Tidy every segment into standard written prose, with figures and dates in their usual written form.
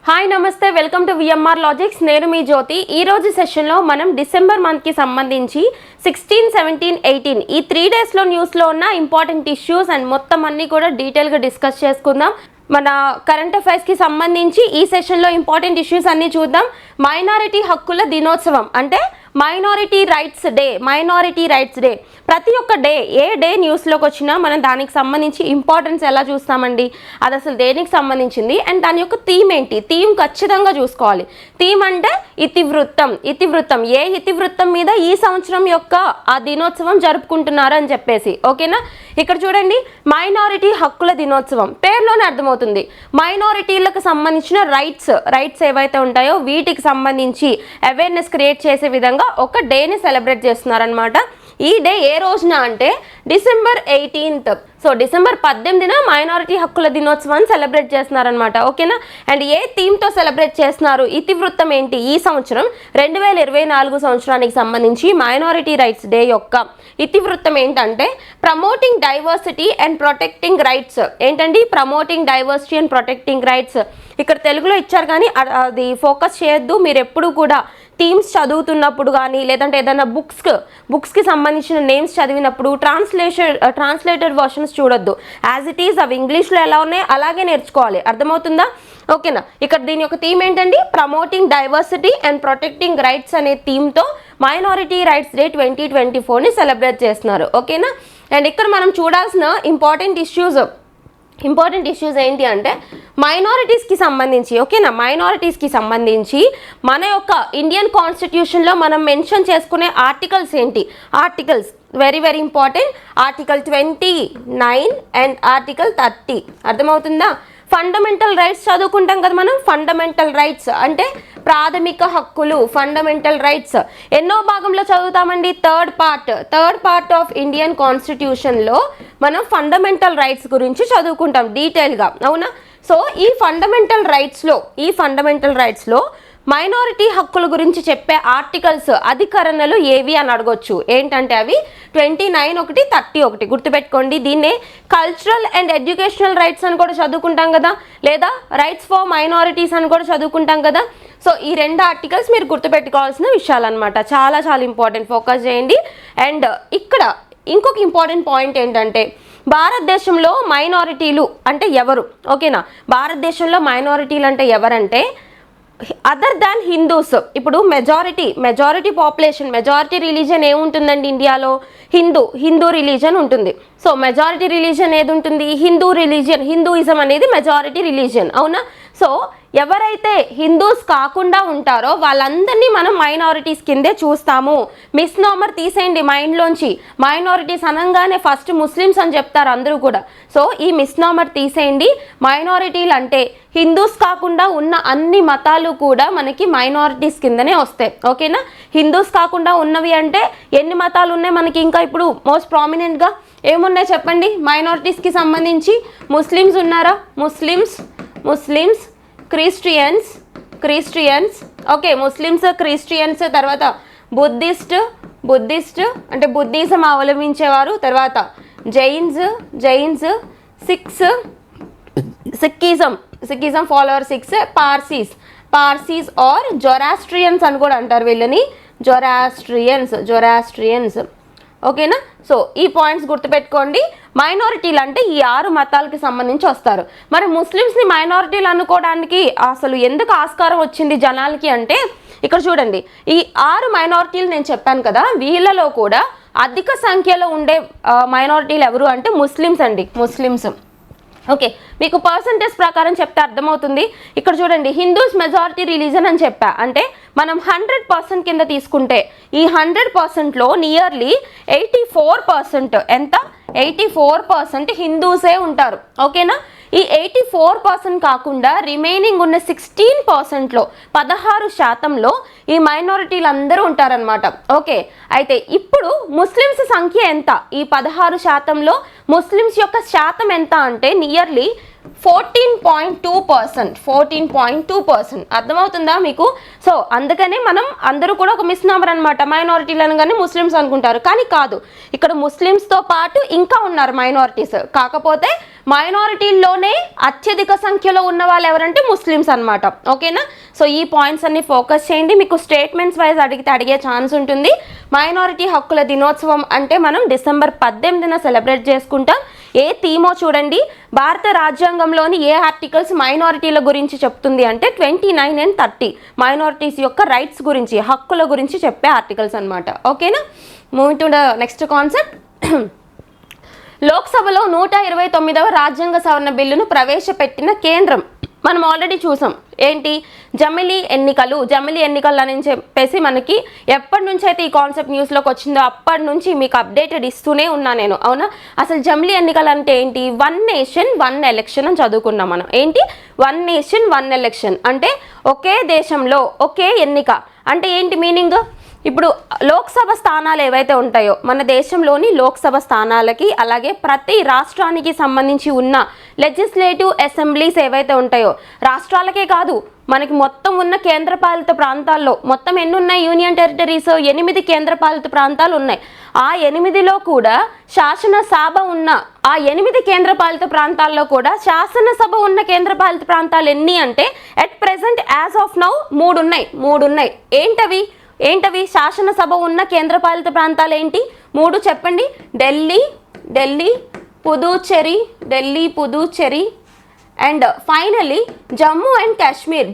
Hi నమస్తే, welcome to VMR logics. నేను మీ జ్యోతి. ఈ రోజు సెషన్లో మనం డిసెంబర్ మంత్కి సంబంధించి 16, 17, 18 ఈ 3 డేస్లో న్యూస్లో ఉన్న ఇంపార్టెంట్ ఇష్యూస్ అండ్ మొత్తం అన్నీ కూడా డీటెయిల్గా డిస్కస్ చేసుకుందాం. మన కరెంట్ అఫైర్స్కి సంబంధించి ఈ సెషన్లో ఇంపార్టెంట్ ఇష్యూస్ అన్నీ చూద్దాం. మైనారిటీ హక్కుల దినోత్సవం అంటే మైనారిటీ రైట్స్ డే. ప్రతి ఒక్క డే, ఏ డే న్యూస్లోకి వచ్చినా మనం దానికి సంబంధించి ఇంపార్టెన్స్ ఎలా చూస్తామండి, అది అసలు దేనికి సంబంధించింది అండ్ దాని యొక్క థీమ్ ఏంటి, థీమ్ ఖచ్చితంగా చూసుకోవాలి. థీమ్ అంటే ఇతివృత్తం ఏ ఇతివృత్తం మీద ఈ సంవత్సరం యొక్క ఆ దినోత్సవం జరుపుకుంటున్నారు అని చెప్పేసి. ఓకేనా, ఇక్కడ చూడండి, మైనారిటీ హక్కుల దినోత్సవం పేరులోనే అర్థమవుతుంది. మైనారిటీలకు సంబంధించిన రైట్స్ ఏవైతే ఉంటాయో వీటికి సంబంధించి అవేర్నెస్ క్రియేట్ చేసే విధంగా ఒక డేని సెలబ్రేట్ చేస్తున్నారనమాట. ఈ డే ఏ రోజున అంటే డిసెంబర్ 18th. సో డిసెంబర్ 18న మైనారిటీ హక్కుల దినోత్సవాన్ని సెలబ్రేట్ చేస్తున్నారనమాట. ఓకేనా, అండ్ ఏ థీమ్తో సెలబ్రేట్ చేస్తున్నారు, ఇతివృత్తం ఏంటి, ఈ సంవత్సరం 2024 సంవత్సరానికి సంబంధించి మైనారిటీ రైట్స్ డే యొక్క ఇతివృత్తం ఏంటంటే promoting diversity and protecting rights. ఏంటండి, promoting diversity and protecting rights. ఇక్కడ తెలుగులో ఇచ్చారు కానీ అది ఫోకస్ చేయొద్దు. మీరు ఎప్పుడు కూడా థీమ్స్ చదువుతున్నప్పుడు కానీ లేదంటే ఏదైనా బుక్స్కి సంబంధించిన నేమ్స్ చదివినప్పుడు ట్రాన్స్లేటెడ్ వర్షన్స్ చూడొద్దు. యాజ్ ఇట్ ఈజ్ అవి ఇంగ్లీష్లో ఎలా ఉన్నాయో అలాగే నేర్చుకోవాలి. అర్థమవుతుందా? ఓకేనా, ఇక్కడ దీని యొక్క థీమ్ ఏంటండి, promoting diversity and protecting rights అనే థీమ్తో మైనారిటీ రైట్స్ డే 2024ని సెలబ్రేట్ చేస్తున్నారు. ఓకేనా, అండ్ ఇక్కడ మనం చూడాల్సిన ఇంపార్టెంట్ ఇష్యూస్ ఏంటి అంటే మైనారిటీస్కి సంబంధించి. ఓకేనా, మైనారిటీస్కి సంబంధించి మన యొక్క ఇండియన్ కాన్స్టిట్యూషన్లో మనం మెన్షన్ చేసుకునే ఆర్టికల్స్ ఏంటి, articles very very important. Article 29 and article 30. అర్థమవుతుందా? ఫండమెంటల్ రైట్స్ చదువుకుంటాం కదా మనం. ఫండమెంటల్ రైట్స్ అంటే ప్రాథమిక హక్కులు, ఫండమెంటల్ రైట్స్ ఎన్నో భాగంలో చదువుతామండి, థర్డ్ పార్ట్ ఆఫ్ ఇండియన్ కాన్స్టిట్యూషన్లో మనం ఫండమెంటల్ రైట్స్ గురించి చదువుకుంటాం డీటెయిల్గా. అవునా? సో ఈ ఫండమెంటల్ రైట్స్లో మైనారిటీ హక్కుల గురించి చెప్పే ఆర్టికల్స్, అధికరణలు ఏవి అని అడగొచ్చు. ఏంటంటే అవి 29 ఒకటి, 30 ఒకటి. గుర్తుపెట్టుకోండి. దీన్నే కల్చరల్ అండ్ ఎడ్యుకేషనల్ రైట్స్ అని కూడా చదువుకుంటాం కదా, లేదా రైట్స్ ఫర్ మైనారిటీస్ అని కూడా చదువుకుంటాం కదా. సో ఈ 2 ఆర్టికల్స్ మీరు గుర్తుపెట్టుకోవాల్సిన విషయాలు అనమాట. చాలా చాలా ఇంపార్టెంట్, ఫోకస్ చేయండి. అండ్ ఇక్కడ ఇంకొక ఇంపార్టెంట్ పాయింట్ ఏంటంటే భారతదేశంలో మైనారిటీలు అంటే ఎవరు? ఓకేనా, భారతదేశంలో మైనారిటీలు అంటే ఎవరంటే అదర్ దాన్ హిందూస్. ఇప్పుడు మెజారిటీ పాపులేషన్, మెజారిటీ రిలీజన్ ఏముంటుందండి ఇండియాలో? హిందూ రిలీజన్ ఉంటుంది. సో మెజారిటీ రిలీజన్ ఏది ఉంటుంది? హిందూయిజం అనేది మెజారిటీ రిలీజన్. అవునా? సో ఎవరైతే హిందూస్ కాకుండా ఉంటారో వాళ్ళందరినీ మనం మైనారిటీస్ కిందే చూస్తాము. మిస్నామర్ తీసేయండి మైండ్లోంచి. మైనారిటీస్ అనగానే ఫస్ట్ ముస్లిమ్స్ అని చెప్తారు అందరూ కూడా. సో ఈ మిస్నామర్ తీసేయండి. మైనారిటీలు అంటే హిందూస్ కాకుండా ఉన్న అన్ని మతాలు కూడా మనకి మైనారిటీస్ కిందనే వస్తాయి. ఓకేనా, హిందూస్ కాకుండా ఉన్నవి అంటే ఎన్ని మతాలు ఉన్నాయి మనకి? ఇంకా ఇప్పుడు మోస్ట్ ప్రామినెంట్గా ఏమున్నాయి చెప్పండి మైనారిటీస్కి సంబంధించి? ముస్లిమ్స్ ఉన్నారా? Muslims, Christians. Okay, Muslims, Christians, తర్వాత బుద్ధిస్ట్ అంటే బుద్ధిజం అవలంబించేవారు, తర్వాత Jains, Sikhism follower, Parsis or Zoroastrians అని కూడా అంటారు వీళ్ళని. జొరాస్ట్రియన్స్. ఓకేనా, సో ఈ పాయింట్స్ గుర్తుపెట్టుకోండి. మైనారిటీలు అంటే ఈ 6 మతాలకి సంబంధించి వస్తారు. మరి ముస్లిమ్స్ని మైనారిటీలు అనుకోవడానికి అసలు ఎందుకు ఆస్కారం వచ్చింది జనాలకి అంటే ఇక్కడ చూడండి, ఈ 6 మైనారిటీలు నేను చెప్పాను కదా, వీళ్ళలో కూడా అధిక సంఖ్యలో ఉండే మైనారిటీలు ఎవరు అంటే ముస్లిమ్స్. ఓకే, మీకు పర్సంటేజ్ ప్రకారం చెప్తే అర్థమవుతుంది. ఇక్కడ చూడండి, హిందూస్ మెజారిటీ రిలీజన్ అని చెప్పా అంటే మనం 100% కింద తీసుకుంటే ఈ 100%లో నియర్లీ 84%, ఎంత 84% హిందూసే ఉంటారు. ఓకేనా, ఈ 84% కాకుండా రిమైనింగ్ ఉన్న 16%లో 16%లో ఈ మైనారిటీలు అందరూ ఉంటారనమాట. ఓకే, అయితే ఇప్పుడు ముస్లిమ్స్ సంఖ్య ఎంత? ఈ 16%లో ముస్లిమ్స్ యొక్క శాతం ఎంత అంటే నియర్లీ 14.2%. అర్థమవుతుందా మీకు? సో అందుకనే మనం అందరూ కూడా ఒక మిస్నామర్ అనమాట, మైనారిటీలు అనగానే ముస్లిమ్స్ అనుకుంటారు, కానీ కాదు. ఇక్కడ ముస్లిమ్స్తో పాటు ఇంకా ఉన్నారు మైనారిటీస్. కాకపోతే మైనారిటీల్లోనే అత్యధిక సంఖ్యలో ఉన్న వాళ్ళు ఎవరంటే ముస్లిమ్స్ అనమాట. ఓకేనా? సో ఈ పాయింట్స్ అన్ని ఫోకస్ చేయండి. మీకు స్టేట్మెంట్స్ వైజ్ అడిగే ఛాన్స్ ఉంటుంది. మైనారిటీ హక్కుల దినోత్సవం అంటే మనం డిసెంబర్ 18న సెలబ్రేట్ చేసుకుంటాం. ఏ థీమో చూడండి, భారత రాజ్యాంగంలోని ఏ ఆర్టికల్స్ మైనారిటీల గురించి చెప్తుంది అంటే 29 and 30 మైనారిటీస్ యొక్క రైట్స్ గురించి, హక్కుల గురించి చెప్పే ఆర్టికల్స్ అనమాట. ఓకేనా? Moving to the next concept. లోక్సభలో 129వ రాజ్యాంగ సవరణ బిల్లును ప్రవేశపెట్టిన కేంద్రం మనం ఆల్రెడీ చూసాం. ఏంటి? జమిలీ ఎన్నికలు అని చెప్పేసి మనకి ఎప్పటి నుంచి అయితే ఈ కాన్సెప్ట్ న్యూస్లోకి వచ్చిందో అప్పటి నుంచి మీకు అప్డేటెడ్ ఇస్తూనే ఉన్నా నేను. అవునా? అసలు జమిలీ ఎన్నికలు అంటే ఏంటి? 1 నేషన్ 1 ఎలక్షన్ అని చదువుకున్నాం మనం. ఏంటి? 1 నేషన్ 1 ఎలక్షన్ అంటే ఒకే దేశంలో ఒకే ఎన్నిక. అంటే ఏంటి మీనింగ్? ఇప్పుడు లోక్సభ స్థానాలు ఏవైతే ఉంటాయో మన దేశంలోని లోక్సభ స్థానాలకి, అలాగే ప్రతి రాష్ట్రానికి సంబంధించి ఉన్న లెజిస్లేటివ్ అసెంబ్లీస్ ఏవైతే ఉంటాయో రాష్ట్రాలకే కాదు, మనకి మొత్తం ఉన్న కేంద్రపాలిత ప్రాంతాల్లో మొత్తం ఎన్ని ఉన్నాయి? యూనియన్ టెరిటరీస్ 8 కేంద్రపాలిత ప్రాంతాలు ఉన్నాయి. ఆ 8లో కూడా శాసనసభ ఉన్న ఆ 8 కేంద్రపాలిత ప్రాంతాల్లో కూడా శాసనసభ ఉన్న కేంద్రపాలిత ప్రాంతాలు ఎన్ని అంటే at present as of now 3 ఉన్నాయి. ఏంటవి శాసనసభ ఉన్న కేంద్రపాలిత ప్రాంతాలు ఏంటి? 3 చెప్పండి. Delhi, Puducherry and finally Jammu and Kashmir.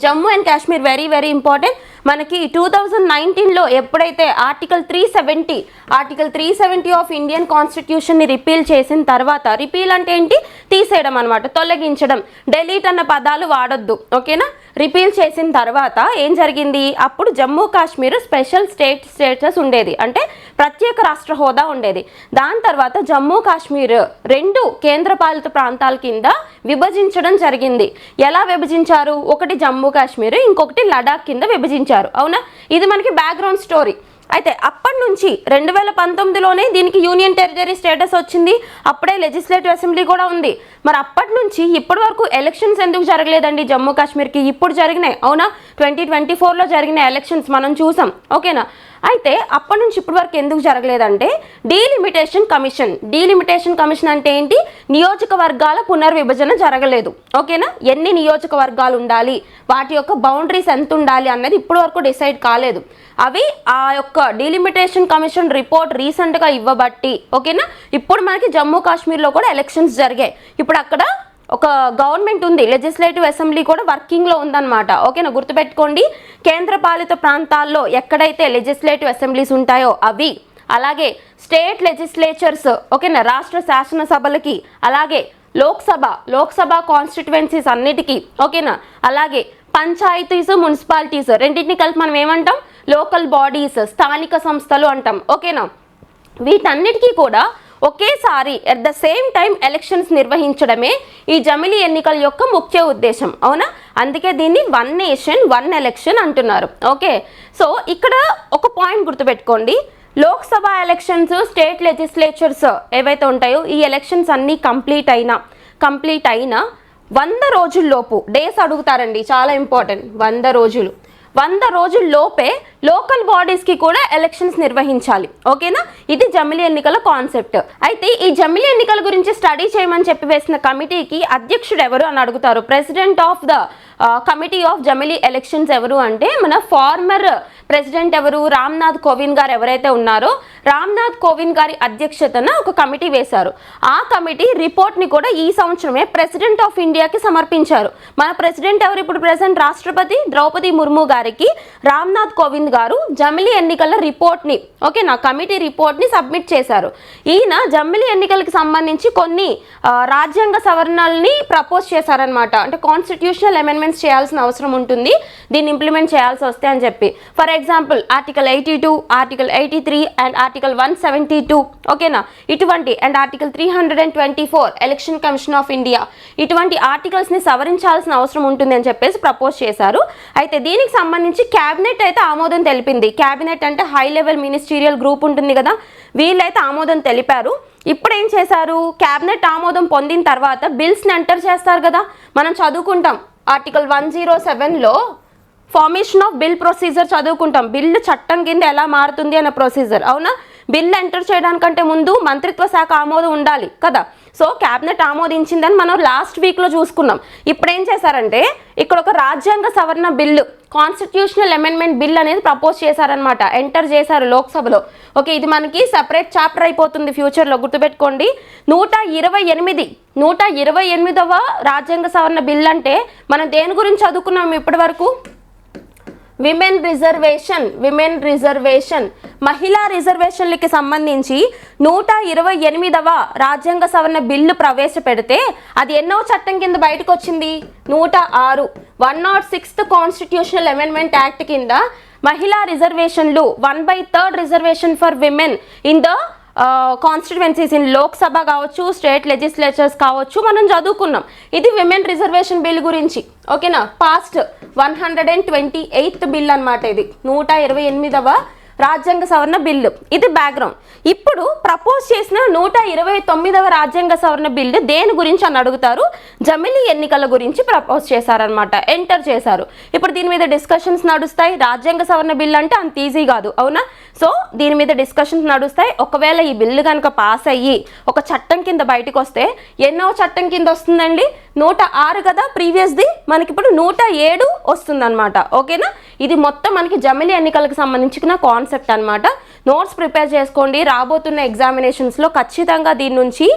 Very very important. మనకి 2019లో ఎప్పుడైతే ఆర్టికల్ 370 ఆఫ్ ఇండియన్ కాన్స్టిట్యూషన్ని రిపీల్ చేసిన తర్వాత, రిపీల్ అంటే ఏంటి? తీసేయడం అనమాట, తొలగించడం. డెలీట్ అన్న పదాలు వాడొద్దు. ఓకేనా? రిపీల్ చేసిన తర్వాత ఏం జరిగింది? అప్పుడు జమ్మూ కాశ్మీర్ స్పెషల్ స్టేటస్ ఉండేది, అంటే ప్రత్యేక రాష్ట్ర హోదా ఉండేది. దాని తర్వాత జమ్మూ కాశ్మీర్ 2 కేంద్రపాలిత ప్రాంతాల కింద విభజించడం జరిగింది. ఎలా విభజించారు? ఒకటి జమ్మూ కాశ్మీర్, ఇంకొకటి లడాక్ కింద విభజించారు. అవునా? ఇది మనకి బ్యాక్గ్రౌండ్ స్టోరీ. అయితే అప్పటి నుంచి 2019లోనే దీనికి యూనియన్ టెరిటరీ స్టేటస్ వచ్చింది. అప్పుడే లెజిస్లేటివ్ అసెంబ్లీ కూడా ఉంది. మరి అప్పటి నుంచి ఇప్పటి వరకు ఎలక్షన్స్ ఎందుకు జరగలేదండి జమ్మూ కాశ్మీర్కి? ఇప్పుడు జరిగినాయి. అవునా? 2024లో జరిగిన ఎలక్షన్స్ మనం చూసాం. ఓకేనా? అయితే అప్పటి నుంచి ఇప్పటి వరకు ఎందుకు జరగలేదంటే డీలిమిటేషన్ కమిషన్ అంటే ఏంటి? నియోజకవర్గాల పునర్విభజన జరగలేదు. ఓకేనా? ఎన్ని నియోజకవర్గాలు ఉండాలి, వాటి యొక్క బౌండరీస్ ఎంత ఉండాలి అన్నది ఇప్పటి వరకు డిసైడ్ కాలేదు. అవి ఆ యొక్క డీలిమిటేషన్ కమిషన్ రిపోర్ట్ రీసెంట్గా ఇవ్వబట్టి, ఓకేనా, ఇప్పుడు మనకి జమ్మూ కాశ్మీర్లో కూడా ఎలక్షన్స్ జరిగాయి. ఇప్పుడు అక్కడ ఒక గవర్నమెంట్ ఉంది, లెజిస్లేటివ్ అసెంబ్లీ కూడా వర్కింగ్లో ఉందన్నమాట. ఓకేనా? గుర్తుపెట్టుకోండి, కేంద్రపాలిత ప్రాంతాల్లో ఎక్కడైతే లెజిస్లేటివ్ అసెంబ్లీస్ ఉంటాయో అవి, స్టేట్ లెజిస్లేచర్స్, ఓకేనా, రాష్ట్ర శాసనసభలకి, అలాగే లోక్సభ కాన్స్టిట్యువెన్సీస్ అన్నిటికీ, ఓకేనా, అలాగే పంచాయతీస్, మున్సిపాలిటీస్ రెండింటిని కలిపి మనం ఏమంటాం? లోకల్ బాడీస్, స్థానిక సంస్థలు అంటాం. ఓకేనా? వీటన్నిటికీ కూడా ఒకేసారి at the same time elections నిర్వహించడమే ఈ జమిలీ ఎన్నికల యొక్క ముఖ్య ఉద్దేశం. అవునా? అందుకే దీన్ని 1 నేషన్ 1 ఎలక్షన్ అంటున్నారు. ఓకే, సో ఇక్కడ ఒక పాయింట్ గుర్తుపెట్టుకోండి. లోక్సభ ఎలక్షన్స్, స్టేట్ లెజిస్లేచర్స్ ఏవైతే ఉంటాయో ఈ ఎలక్షన్స్ అన్నీ కంప్లీట్ అయినా 100 రోజుల్లోపు, డేస్ అడుగుతారండి, చాలా ఇంపార్టెంట్. 100 రోజుల్లోపే లోకల్ బాడీస్కి కూడా ఎలక్షన్స్ నిర్వహించాలి. ఓకేనా? ఇది జమిలీ ఎన్నికల కాన్సెప్ట్. అయితే ఈ జమిలీ ఎన్నికల గురించి స్టడీ చేయమని చెప్పి వేసిన కమిటీకి అధ్యక్షుడు ఎవరు అని అడుగుతారు. President of the committee of జమిలీ ఎలక్షన్స్ ఎవరు అంటే మన ఫార్మర్ ప్రెసిడెంట్ ఎవరు? రామ్నాథ్ కోవింద్ గారు ఎవరైతే ఉన్నారో రామ్నాథ్ కోవింద్ గారి అధ్యక్షతన ఒక కమిటీ వేశారు. ఆ కమిటీ రిపోర్ట్ని కూడా ఈ సంవత్సరమే ప్రెసిడెంట్ ఆఫ్ ఇండియాకి సమర్పించారు. మన ప్రెసిడెంట్ ఎవరు ఇప్పుడు? ప్రెసిడెంట్ రాష్ట్రపతి ద్రౌపది ముర్ము గారికి రామ్నాథ్ కోవింద్ గారు జమిలీ ఎన్నికల రిపోర్ట్ని, ఓకేనా, కమిటీ రిపోర్ట్ని సబ్మిట్ చేశారు. ఈయన జమిలీ ఎన్నికలకు సంబంధించి కొన్ని రాజ్యాంగ సవరణల్ని ప్రపోజ్ చేశారనమాట. అంటే కాన్స్టిట్యూషనల్ అమెండ్మెంట్స్ చేయాల్సిన అవసరం ఉంటుంది దీన్ని ఇంప్లిమెంట్ చేయాల్సి వస్తే అని చెప్పి. For example article 82, article 83 and article 172, ఓకేనా, ఇటువంటి and article 324 election commission of India, ఇటువంటి ఆర్టికల్స్ని సవరించాల్సిన అవసరం ఉంటుంది అని చెప్పేసి ప్రపోజ్ చేశారు. అయితే దీనికి సంబంధించి క్యాబినెట్ అయితే ఆమోదం తెలిపింది. క్యాబినెట్ అంటే హై లెవెల్ మినిస్టీరియల్ గ్రూప్ ఉంటుంది కదా, వీళ్ళైతే ఆమోదం తెలిపారు. ఇప్పుడు ఏం చేశారు? క్యాబినెట్ ఆమోదం పొందిన తర్వాత బిల్స్ని ఎంటర్ చేస్తారు కదా, మనం చదువుకుంటాం ఆర్టికల్ 107లో ఫార్మేషన్ ఆఫ్ బిల్ ప్రొసీజర్ చదువుకుంటాం. బిల్లు చట్టం కింద ఎలా మారుతుంది అనే ప్రొసీజర్. అవునా? బిల్ ఎంటర్ చేయడానికంటే ముందు మంత్రిత్వ శాఖ ఆమోదం ఉండాలి కదా. సో క్యాబినెట్ ఆమోదించిందని మనం లాస్ట్ వీక్లో చూసుకున్నాం. ఇప్పుడు ఏం చేశారంటే ఇక్కడ ఒక రాజ్యాంగ సవరణ బిల్లు, కాన్స్టిట్యూషనల్ అమెండ్మెంట్ బిల్ అనేది ప్రపోజ్ చేశారనమాట, ఎంటర్ చేశారు లోక్సభలో. ఓకే, ఇది మనకి సెపరేట్ చాప్టర్ అయిపోతుంది ఫ్యూచర్లో, గుర్తుపెట్టుకోండి. 128వ రాజ్యాంగ సవరణ బిల్ అంటే మనం దేని గురించి చదువుకున్నాం ఇప్పటి వరకు? విమెన్ రిజర్వేషన్ మహిళా రిజర్వేషన్లకి సంబంధించి 128వ రాజ్యాంగ సవరణ బిల్లు ప్రవేశపెడితే అది ఎన్నో చట్టం కింద బయటకు వచ్చింది? 106 106th కాన్స్టిట్యూషనల్ అమెండ్మెంట్ యాక్ట్ కింద మహిళా రిజర్వేషన్లు 1/3 reservation for women in the constituencies in Lok Sabha కావచ్చు, స్టేట్ లెజిస్లేచర్స్ కావచ్చు, మనం చదువుకున్నాం. ఇది విమెన్ రిజర్వేషన్ బిల్ గురించి. ఓకేనా, పాస్ట్ 128th బిల్ అనమాట. ఇది 128వ రాజ్యాంగ సవరణ బిల్లు. ఇది బ్యాక్గ్రౌండ్. ఇప్పుడు ప్రపోజ్ చేసిన 129వ రాజ్యాంగ సవరణ బిల్లు దేని గురించి అని అడుగుతారు. జమిలీ ఎన్నికల గురించి ప్రపోజ్ చేశారనమాట, ఎంటర్ చేశారు. ఇప్పుడు దీని మీద డిస్కషన్స్ నడుస్తాయి. రాజ్యాంగ సవరణ బిల్లు అంటే అంత ఈజీ కాదు, అవునా? సో దీని మీద డిస్కషన్స్ నడుస్తాయి. ఒకవేళ ఈ బిల్లు కనుక పాస్ అయ్యి ఒక చట్టం కింద బయటకు వస్తే ఎన్నో చట్టం కింద వస్తుందండి? 106 కదా ప్రీవియస్ది, మనకి ఇప్పుడు 107 వస్తుందన్నమాట. ఓకేనా, ఇది మొత్తం మనకి జమిలీ ఎన్నికలకు సంబంధించిన కాన్సెప్ట్ అనమాట. నోట్స్ ప్రిపేర్ చేసుకోండి, రాబోతున్న ఎగ్జామినేషన్స్లో ఖచ్చితంగా దీని నుంచి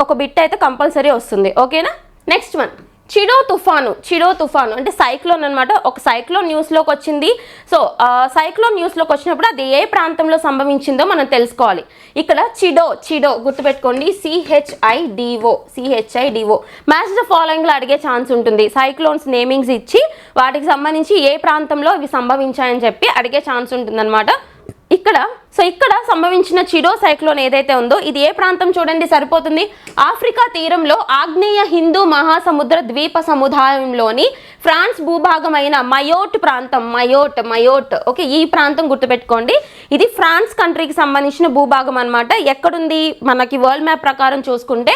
ఒక బిట్ అయితే కంపల్సరీ వస్తుంది. ఓకేనా, నెక్స్ట్ వన్ చిడో తుఫాను అంటే సైక్లోన్ అనమాట. ఒక సైక్లోన్ న్యూస్లోకి వచ్చింది. సో సైక్లోన్ న్యూస్లోకి వచ్చినప్పుడు అది ఏ ప్రాంతంలో సంభవించిందో మనం తెలుసుకోవాలి. ఇక్కడ చిడో గుర్తుపెట్టుకోండి, CHIDO మ్యాచ్ ద ఫాలోయింగ్లో అడిగే ఛాన్స్ ఉంటుంది. సైక్లోన్స్ నేమింగ్స్ ఇచ్చి వాటికి సంబంధించి ఏ ప్రాంతంలో ఇవి సంభవించాయని చెప్పి అడిగే ఛాన్స్ ఉంటుందన్నమాట. ఇక్కడ సంభవించిన చిడో సైక్లోన్ ఏదైతే ఉందో ఇది ఏ ప్రాంతం చూడండి, సరిపోతుంది. ఆఫ్రికా తీరంలో ఆగ్నేయ హిందూ మహాసముద్ర ద్వీప సముదాయంలోని ఫ్రాన్స్ భూభాగమైన మయోట్ ప్రాంతం. మయోట్ ఓకే, ఈ ప్రాంతం గుర్తుపెట్టుకోండి. ఇది ఫ్రాన్స్ కంట్రీకి సంబంధించిన భూభాగం అనమాట. ఎక్కడుంది మనకి వరల్డ్ మ్యాప్ ప్రకారం చూసుకుంటే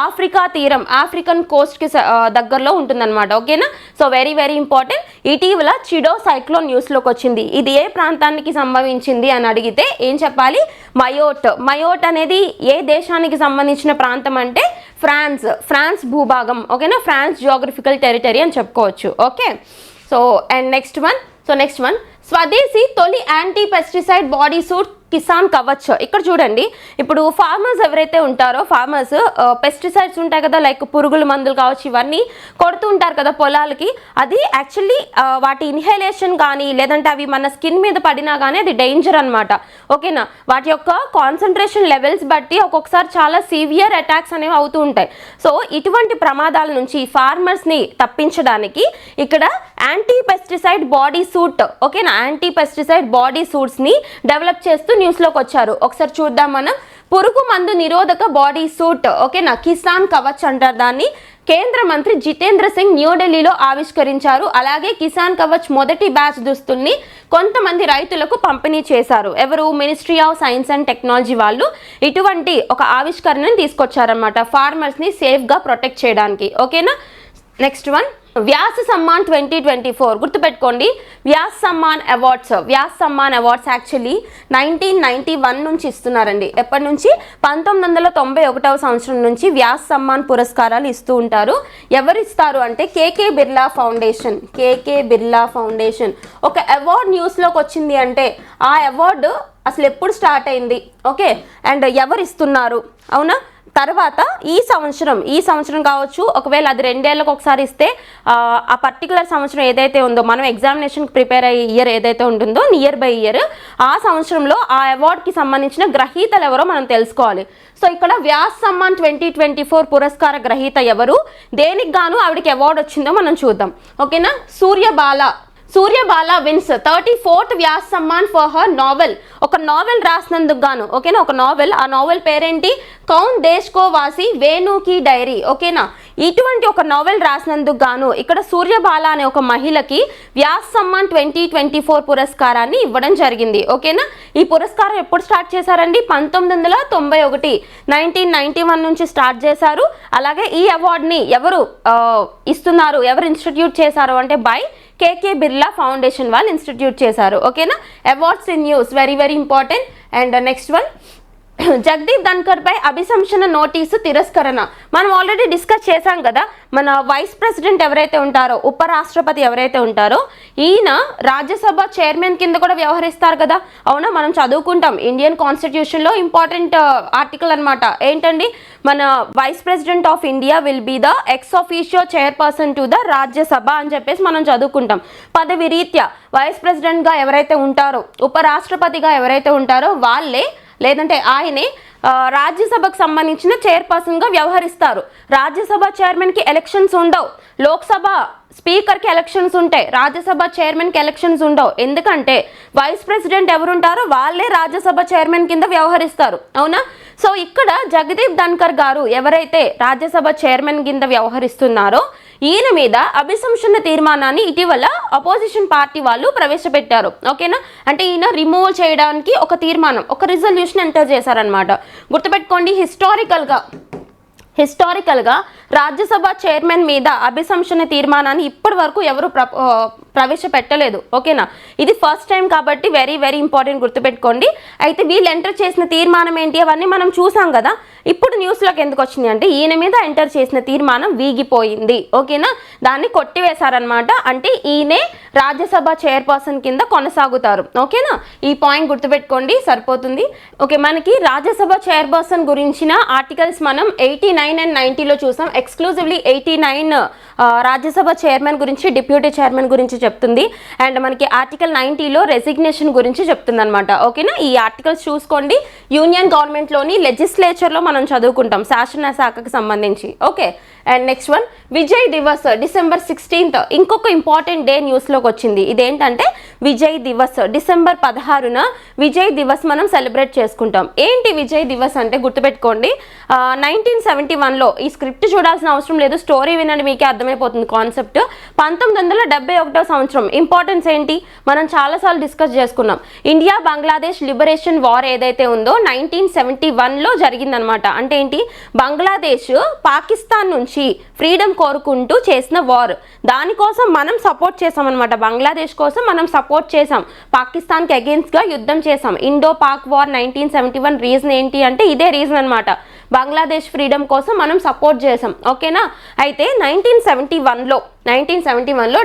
ఆఫ్రికా తీరం, ఆఫ్రికన్ కోస్ట్కి దగ్గరలో ఉంటుందన్నమాట. ఓకేనా, సో వెరీ వెరీ ఇంపార్టెంట్. ఇటీవల చిడో సైక్లోన్ న్యూస్లోకి వచ్చింది. ఇది ఏ ప్రాంతానికి సంభవించింది అని అడిగితే ఏం చెప్పాలి? మయోట్ అనేది ఏ దేశానికి సంబంధించిన ప్రాంతం అంటే ఫ్రాన్స్ భూభాగం. ఓకేనా, ఫ్రాన్స్ జియోగ్రఫికల్ టెరిటరీ అని చెప్పుకోవచ్చు. Okay, so and next one స్వదేశీ తొలి anti pesticide body suit Kisan Kavach. ఇక్కడ చూడండి, ఇప్పుడు ఫార్మర్స్ ఎవరైతే ఉంటారో ఫార్మర్స్ పెస్టిసైడ్స్ ఉంటాయి కదా, లైక్ పురుగుల మందులు కావచ్చు, ఇవన్నీ కొడుతూ ఉంటారు కదా పొలాలకి. అది యాక్చువల్లీ వాటి ఇన్హేలేషన్ కానీ లేదంటే అవి మన స్కిన్ మీద పడినా కానీ అది డేంజర్ అనమాట. ఓకేనా, వాటి యొక్క కాన్సన్ట్రేషన్ లెవెల్స్ బట్టి ఒక్కొక్కసారి చాలా సివియర్ అటాక్స్ అనేవి అవుతూ ఉంటాయి. సో ఇటువంటి ప్రమాదాల నుంచి ఫార్మర్స్ని తప్పించడానికి ఇక్కడ యాంటీ పెస్టిసైడ్ బాడీ సూట్, ఓకేనా, యాంటీ పెస్టిసైడ్ బాడీ సూట్స్ని డెవలప్ చేస్తూ న్యూస్లోకి వచ్చారు. ఒకసారి చూద్దాం మనం. పురుగు మందు నిరోధక బాడీ సూట్, ఓకేనా, కిసాన్ కవచ్ అంటారు దాన్ని. కేంద్ర మంత్రి జితేంద్ర సింగ్ న్యూఢిల్లీలో ఆవిష్కరించారు. అలాగే కిసాన్ కవచ్ మొదటి బ్యాచ్ దుస్తుల్ని కొంతమంది రైతులకు పంపిణీ చేశారు. ఎవరు? Ministry of science and technology వాళ్ళు ఇటువంటి ఒక ఆవిష్కరణని తీసుకొచ్చారనమాట, ఫార్మర్స్ని సేఫ్గా ప్రొటెక్ట్ చేయడానికి. ఓకేనా, నెక్స్ట్ వన్ వ్యాస్ సమ్మాన్ 2024. గుర్తుపెట్టుకోండి, వ్యాస్ సమ్మాన్ అవార్డ్స్ యాక్చువల్లీ 1991 నుంచి ఇస్తున్నారండి. ఎప్పటి నుంచి? 1991వ సంవత్సరం నుంచి వ్యాస్ సమ్మాన్ పురస్కారాలు ఇస్తూ ఉంటారు. ఎవరు ఇస్తారు అంటే కేకే బిర్లా ఫౌండేషన్. ఒక అవార్డ్ న్యూస్లోకి వచ్చింది అంటే ఆ అవార్డు అసలు ఎప్పుడు స్టార్ట్ అయింది, ఓకే, అండ్ ఎవరు ఇస్తున్నారు, అవునా? తర్వాత ఈ సంవత్సరం కావచ్చు, ఒకవేళ అది 2 ఏళ్ళకు ఒకసారి ఇస్తే ఆ పర్టికులర్ సంవత్సరం ఏదైతే ఉందో మనం ఎగ్జామినేషన్కి ప్రిపేర్ అయ్యే ఇయర్ ఏదైతే ఉంటుందో నియర్ బై ఇయర్, ఆ సంవత్సరంలో ఆ అవార్డ్కి సంబంధించిన గ్రహీతలు ఎవరో మనం తెలుసుకోవాలి. సో ఇక్కడ వ్యాస్ సమ్మాన్ 2024 పురస్కార గ్రహీత ఎవరు, దేనికి గాను ఆవిడకి అవార్డు వచ్చిందో మనం చూద్దాం. ఓకేనా, Suryabala wins 34th Vyas Samman for her novel. ఒక నావెల్ రాసినందుకు గాను, ఓకేనా, ఒక నావెల్. ఆ నావెల్ పేరేంటి? కౌన్ దేశ్ కో వాసి వేణు కి డైరీ. ఓకేనా, ఇటువంటి ఒక నావెల్ రాసినందుకు గాను ఇక్కడ సూర్యబాల అనే ఒక మహిళకి వ్యాస్ సమ్మాన్ 2024 పురస్కారాన్ని ఇవ్వడం జరిగింది. ఓకేనా, ఈ పురస్కారం ఎప్పుడు స్టార్ట్ చేశారండి? 1991 నుంచి స్టార్ట్ చేశారు. అలాగే ఈ అవార్డుని ఎవరు ఇస్తున్నారు, ఎవరు ఇన్స్టిట్యూట్ చేశారు అంటే బై కేకే బిర్లా ఫౌండేషన్ వాళ్ళు ఇన్స్టిట్యూట్ చేశారు. ఓకేనా. Awards in news very very important. And next one, Jagdeep Dhankhar పై అభిశంసన నోటీసు తిరస్కరణ. మనం ఆల్రెడీ డిస్కస్ చేశాం కదా, మన వైస్ ప్రెసిడెంట్ ఎవరైతే ఉంటారో, ఉపరాష్ట్రపతి ఎవరైతే ఉంటారో, ఈయన రాజ్యసభ చైర్మన్ కింద కూడా వ్యవహరిస్తారు కదా. అవునా, మనం చదువుకుంటాం ఇండియన్ కాన్స్టిట్యూషన్లో ఇంపార్టెంట్ ఆర్టికల్ అనమాట. ఏంటండి, మన vice president of India will be the ex officio chairperson to the Rajya Sabha అని చెప్పేసి మనం చదువుకుంటాం. పదవి రీత్యా వైస్ ప్రెసిడెంట్గా ఎవరైతే ఉంటారో, ఉపరాష్ట్రపతిగా ఎవరైతే ఉంటారో వాళ్ళే, లేదంటే ఆయనే రాజ్యసభకు సంబంధించిన చైర్పర్సన్గా వ్యవహరిస్తారు. రాజ్యసభ చైర్మన్కి ఎలక్షన్స్ ఉండవు, లోక్సభ స్పీకర్కి ఎలక్షన్స్ ఉంటాయి, రాజ్యసభ చైర్మన్కి ఎలక్షన్స్ ఉండవు. ఎందుకంటే వైస్ ప్రెసిడెంట్ ఎవరుంటారో వాళ్ళే రాజ్యసభ చైర్మన్ కింద వ్యవహరిస్తారు. అవునా. సో ఇక్కడ జగదీప్ ధన్కర్ గారు ఎవరైతే రాజ్యసభ చైర్మన్ కింద వ్యవహరిస్తున్నారో ఈయన మీద అభిశంసన తీర్మానాన్ని ఇటీవల అపోజిషన్ పార్టీ వాళ్ళు ప్రవేశపెట్టారు. ఓకేనా. అంటే ఈయన రిమూవ్ చేయడానికి ఒక తీర్మానం, ఒక రిజల్యూషన్ ఎంటర్ చేశారనమాట. గుర్తుపెట్టుకోండి, హిస్టారికల్గా రాజ్యసభ చైర్మన్ మీద అభిశంసన తీర్మానాన్ని ఇప్పటి వరకు ఎవరు ప్రవేశపెట్టలేదు. ఓకేనా. ఇది ఫస్ట్ టైం కాబట్టి వెరీ వెరీ ఇంపార్టెంట్, గుర్తుపెట్టుకోండి. అయితే వీళ్ళు ఎంటర్ చేసిన తీర్మానం ఏంటి అవన్నీ మనం చూసాం కదా. ఇప్పుడు న్యూస్లోకి ఎందుకు వచ్చింది అంటే ఈయన మీద ఎంటర్ చేసిన తీర్మానం వీగిపోయింది. ఓకేనా, దాన్ని కొట్టివేశారనమాట. అంటే ఈయనే రాజ్యసభ చైర్పర్సన్ కింద కొనసాగుతారు. ఓకేనా, ఈ పాయింట్ గుర్తుపెట్టుకోండి, సరిపోతుంది. ఓకే, మనకి రాజ్యసభ చైర్పర్సన్ గురించిన ఆర్టికల్స్ మనం 89 and 90లో చూసాం. ఎక్స్క్లూజివ్లీ 89 రాజ్యసభ చైర్మన్ గురించి, డిప్యూటీ చైర్మన్ గురించి చెప్తుంది. అండ్ మనకి ఆర్టికల్ 90లో రెసిగ్నేషన్ గురించి చెప్తుంది అనమాట. ఓకేనా, ఈ ఆర్టికల్స్ చూసుకోండి. యూనియన్ గవర్నమెంట్లోని లెజిస్లేచర్లో మనం చదువుకుంటాం, శాసన శాఖకు సంబంధించి. Okay. And next one, Vijay Diwas December 16th ఇంకొక ఇంపార్టెంట్ డే న్యూస్లోకి వచ్చింది. ఇదేంటంటే విజయ్ దివస్ December 16న విజయ్ దివస్ మనం సెలబ్రేట్ చేసుకుంటాం. ఏంటి విజయ్ దివస్ అంటే గుర్తుపెట్టుకోండి, 1971లో, ఈ స్క్రిప్ట్ చూడాల్సిన అవసరం లేదు, స్టోరీ వినండి మీకే అర్థమైపోతుంది కాన్సెప్ట్. 1971వ సంవత్సరం ఇంపార్టెన్స్ ఏంటి మనం చాలాసార్లు డిస్కస్ చేసుకున్నాం. ఇండియా బంగ్లాదేశ్ లిబరేషన్ వార్ ఏదైతే ఉందో 1971లో జరిగిందనమాట. అంటే ఏంటి, బంగ్లాదేశ్ పాకిస్తాన్ నుంచి ఫ్రీడమ్ కోరుకుంటూ చేసిన వార్. దానికోసం మనం సపోర్ట్ చేసాం అనమాట, బంగ్లాదేశ్ కోసం మనం సపోర్ట్ చేసాం, పాకిస్తాన్కి అగేన్స్ట్గా యుద్ధం చేసాం. ఇండో పాక్ వార్ 1971 రీజన్ ఏంటి అంటే ఇదే రీజన్ అనమాట, బంగ్లాదేశ్ ఫ్రీడమ్ కోసం మనం సపోర్ట్ చేసాం. ఓకేనా. అయితే 1971లో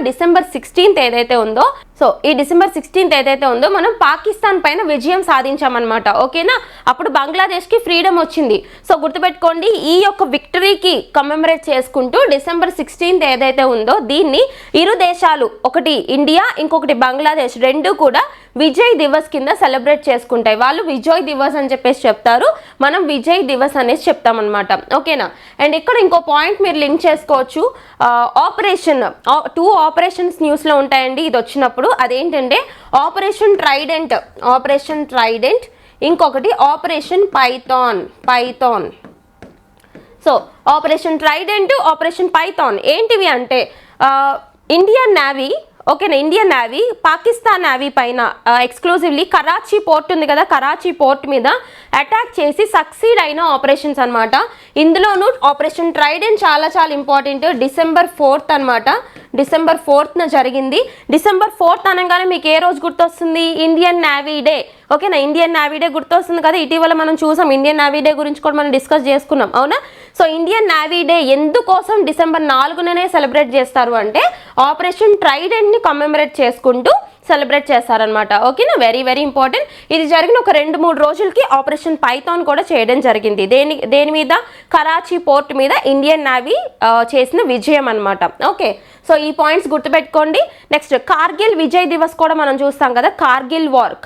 December 16th ఏదైతే ఉందో, సో ఈ December 16th ఏదైతే ఉందో మనం పాకిస్తాన్ పైన విజయం సాధించామన్నమాట. ఓకేనా, అప్పుడు బంగ్లాదేశ్కి ఫ్రీడమ్ వచ్చింది. సో గుర్తుపెట్టుకోండి, ఈ యొక్క విక్టరీకి కమెమరేట్ చేసుకుంటూ December 16th ఏదైతే ఉందో దీన్ని ఇరు దేశాలు, ఒకటి ఇండియా ఇంకొకటి బంగ్లాదేశ్, రెండు కూడా విజయ్ దివస్ కింద సెలబ్రేట్ చేసుకుంటాయి. వాళ్ళు విజయ్ దివస్ అని చెప్పేసి చెప్తారు, మనం విజయ్ దివస్ అనేసి చెప్తామన్నమాట. ఓకేనా. అండ్ ఇక్కడ ఇంకో పాయింట్ మీరు లింక్ చేసుకోవచ్చు, ఆపరేషన్ 2 ఆపరేషన్స్ న్యూస్లో ఉంటాయండి ఇది వచ్చినప్పుడు. అదేంటంటే ఆపరేషన్ ట్రైడెంట్, ఇంకొకటి operation Python. So operation Trident, operation Python ఏంటివి అంటే ఇండియన్ నేవీ, ఓకేనా, ఇండియన్ నేవీ పాకిస్తాన్ నేవీ పైన ఎక్స్క్లూజివ్లీ కరాచీ పోర్ట్ ఉంది కదా, కరాచీ పోర్ట్ మీద అటాక్ చేసి సక్సీడ్ అయిన ఆపరేషన్స్ అనమాట. ఇందులోనూ ఆపరేషన్ ట్రైడెంట్ చాలా చాలా ఇంపార్టెంట్. December 4th అనమాట, December 4th జరిగింది. December 4th అనగానే మీకు ఏ రోజు గుర్తొస్తుంది, ఇండియన్ నేవీ డే. ఓకేనా, ఇండియన్ నేవీ డే గుర్తొస్తుంది కదా. ఇటీవల మనం చూసాం, ఇండియన్ నేవీ డే గురించి కూడా మనం డిస్కస్ చేసుకున్నాం. అవునా. సో ఇండియన్ నేవీ డే ఎందుకోసం December 4నే సెలబ్రేట్ చేస్తారు అంటే ఆపరేషన్ ట్రైడెంట్ని కమెమరేట్ చేసుకుంటూ సెలబ్రేట్ చేస్తారనమాట. ఓకేనా, వెరీ వెరీ ఇంపార్టెంట్. ఇది జరిగిన ఒక 2-3 రోజులకి ఆపరేషన్ పైథాన్ కూడా చేయడం జరిగింది. దేని మీద, కరాచీ పోర్ట్ మీద ఇండియన్ నేవీ చేసిన విజయం అనమాట. ఓకే, సో ఈ పాయింట్స్ గుర్తుపెట్టుకోండి. నెక్స్ట్ కార్గిల్ విజయ్ దివస్ కూడా మనం చూస్తాం కదా,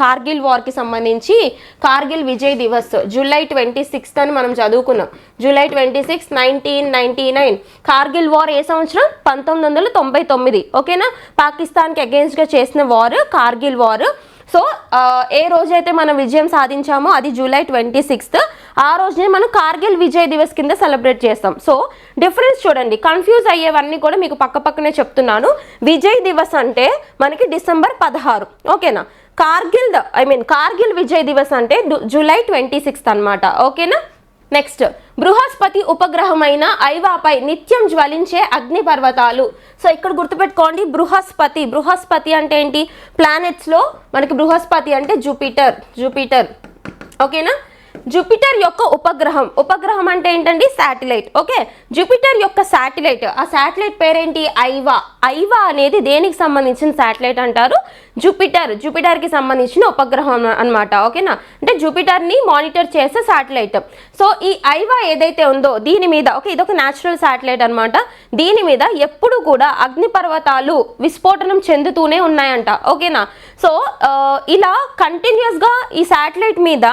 కార్గిల్ వార్కి సంబంధించి కార్గిల్ విజయ్ దివస్ July 26th అని మనం చదువుకున్నాం. July 26, 1999. కార్గిల్ వార్ ఏ సంవత్సరం, 1999. ఓకేనా, పాకిస్తాన్కి అగేన్స్ట్గా చేసిన వార్ కార్గిల్ వార్. సో ఏ రోజైతే మనం విజయం సాధించామో అది July 26th. ఆ రోజునే మనం కార్గిల్ విజయ్ దివస్ కింద సెలబ్రేట్ చేస్తాం. సో డిఫరెన్స్ చూడండి, కన్ఫ్యూజ్ అయ్యేవన్నీ కూడా మీకు పక్కనే చెప్తున్నాను. విజయ్ దివస్ అంటే మనకి December 16. ఓకేనా, కార్గిల్ విజయ్ దివస్ అంటే July 26th అనమాట. ఓకేనా. నెక్స్ట్ బృహస్పతి ఉపగ్రహమైన ఐవాపై నిత్యం జ్వలించే అగ్నిపర్వతాలు. సో ఇక్కడ గుర్తుపెట్టుకోండి, బృహస్పతి అంటే ఏంటి, ప్లానెట్స్లో మనకి బృహస్పతి అంటే జూపిటర్ ఓకేనా. జూపిటర్ యొక్క ఉపగ్రహం అంటే ఏంటండి, శాటిలైట్. ఓకే, జూపిటర్ యొక్క శాటిలైట్, ఆ శాటిలైట్ పేరేంటి, ఐవా అనేది దేనికి సంబంధించిన శాటిలైట్ అంటారు, జూపిటర్కి సంబంధించిన ఉపగ్రహం అనమాట. ఓకేనా, అంటే జూపిటర్ని మానిటర్ చేసే శాటిలైట్. సో ఈ ఐవా ఏదైతే ఉందో దీని మీద, ఓకే, ఇదొక న్యాచురల్ శాటిలైట్ అనమాట, దీని మీద ఎప్పుడు కూడా అగ్నిపర్వతాలు విస్ఫోటనం చెందుతూనే ఉన్నాయంట. ఓకేనా, సో ఇలా కంటిన్యూస్గా ఈ శాటిలైట్ మీద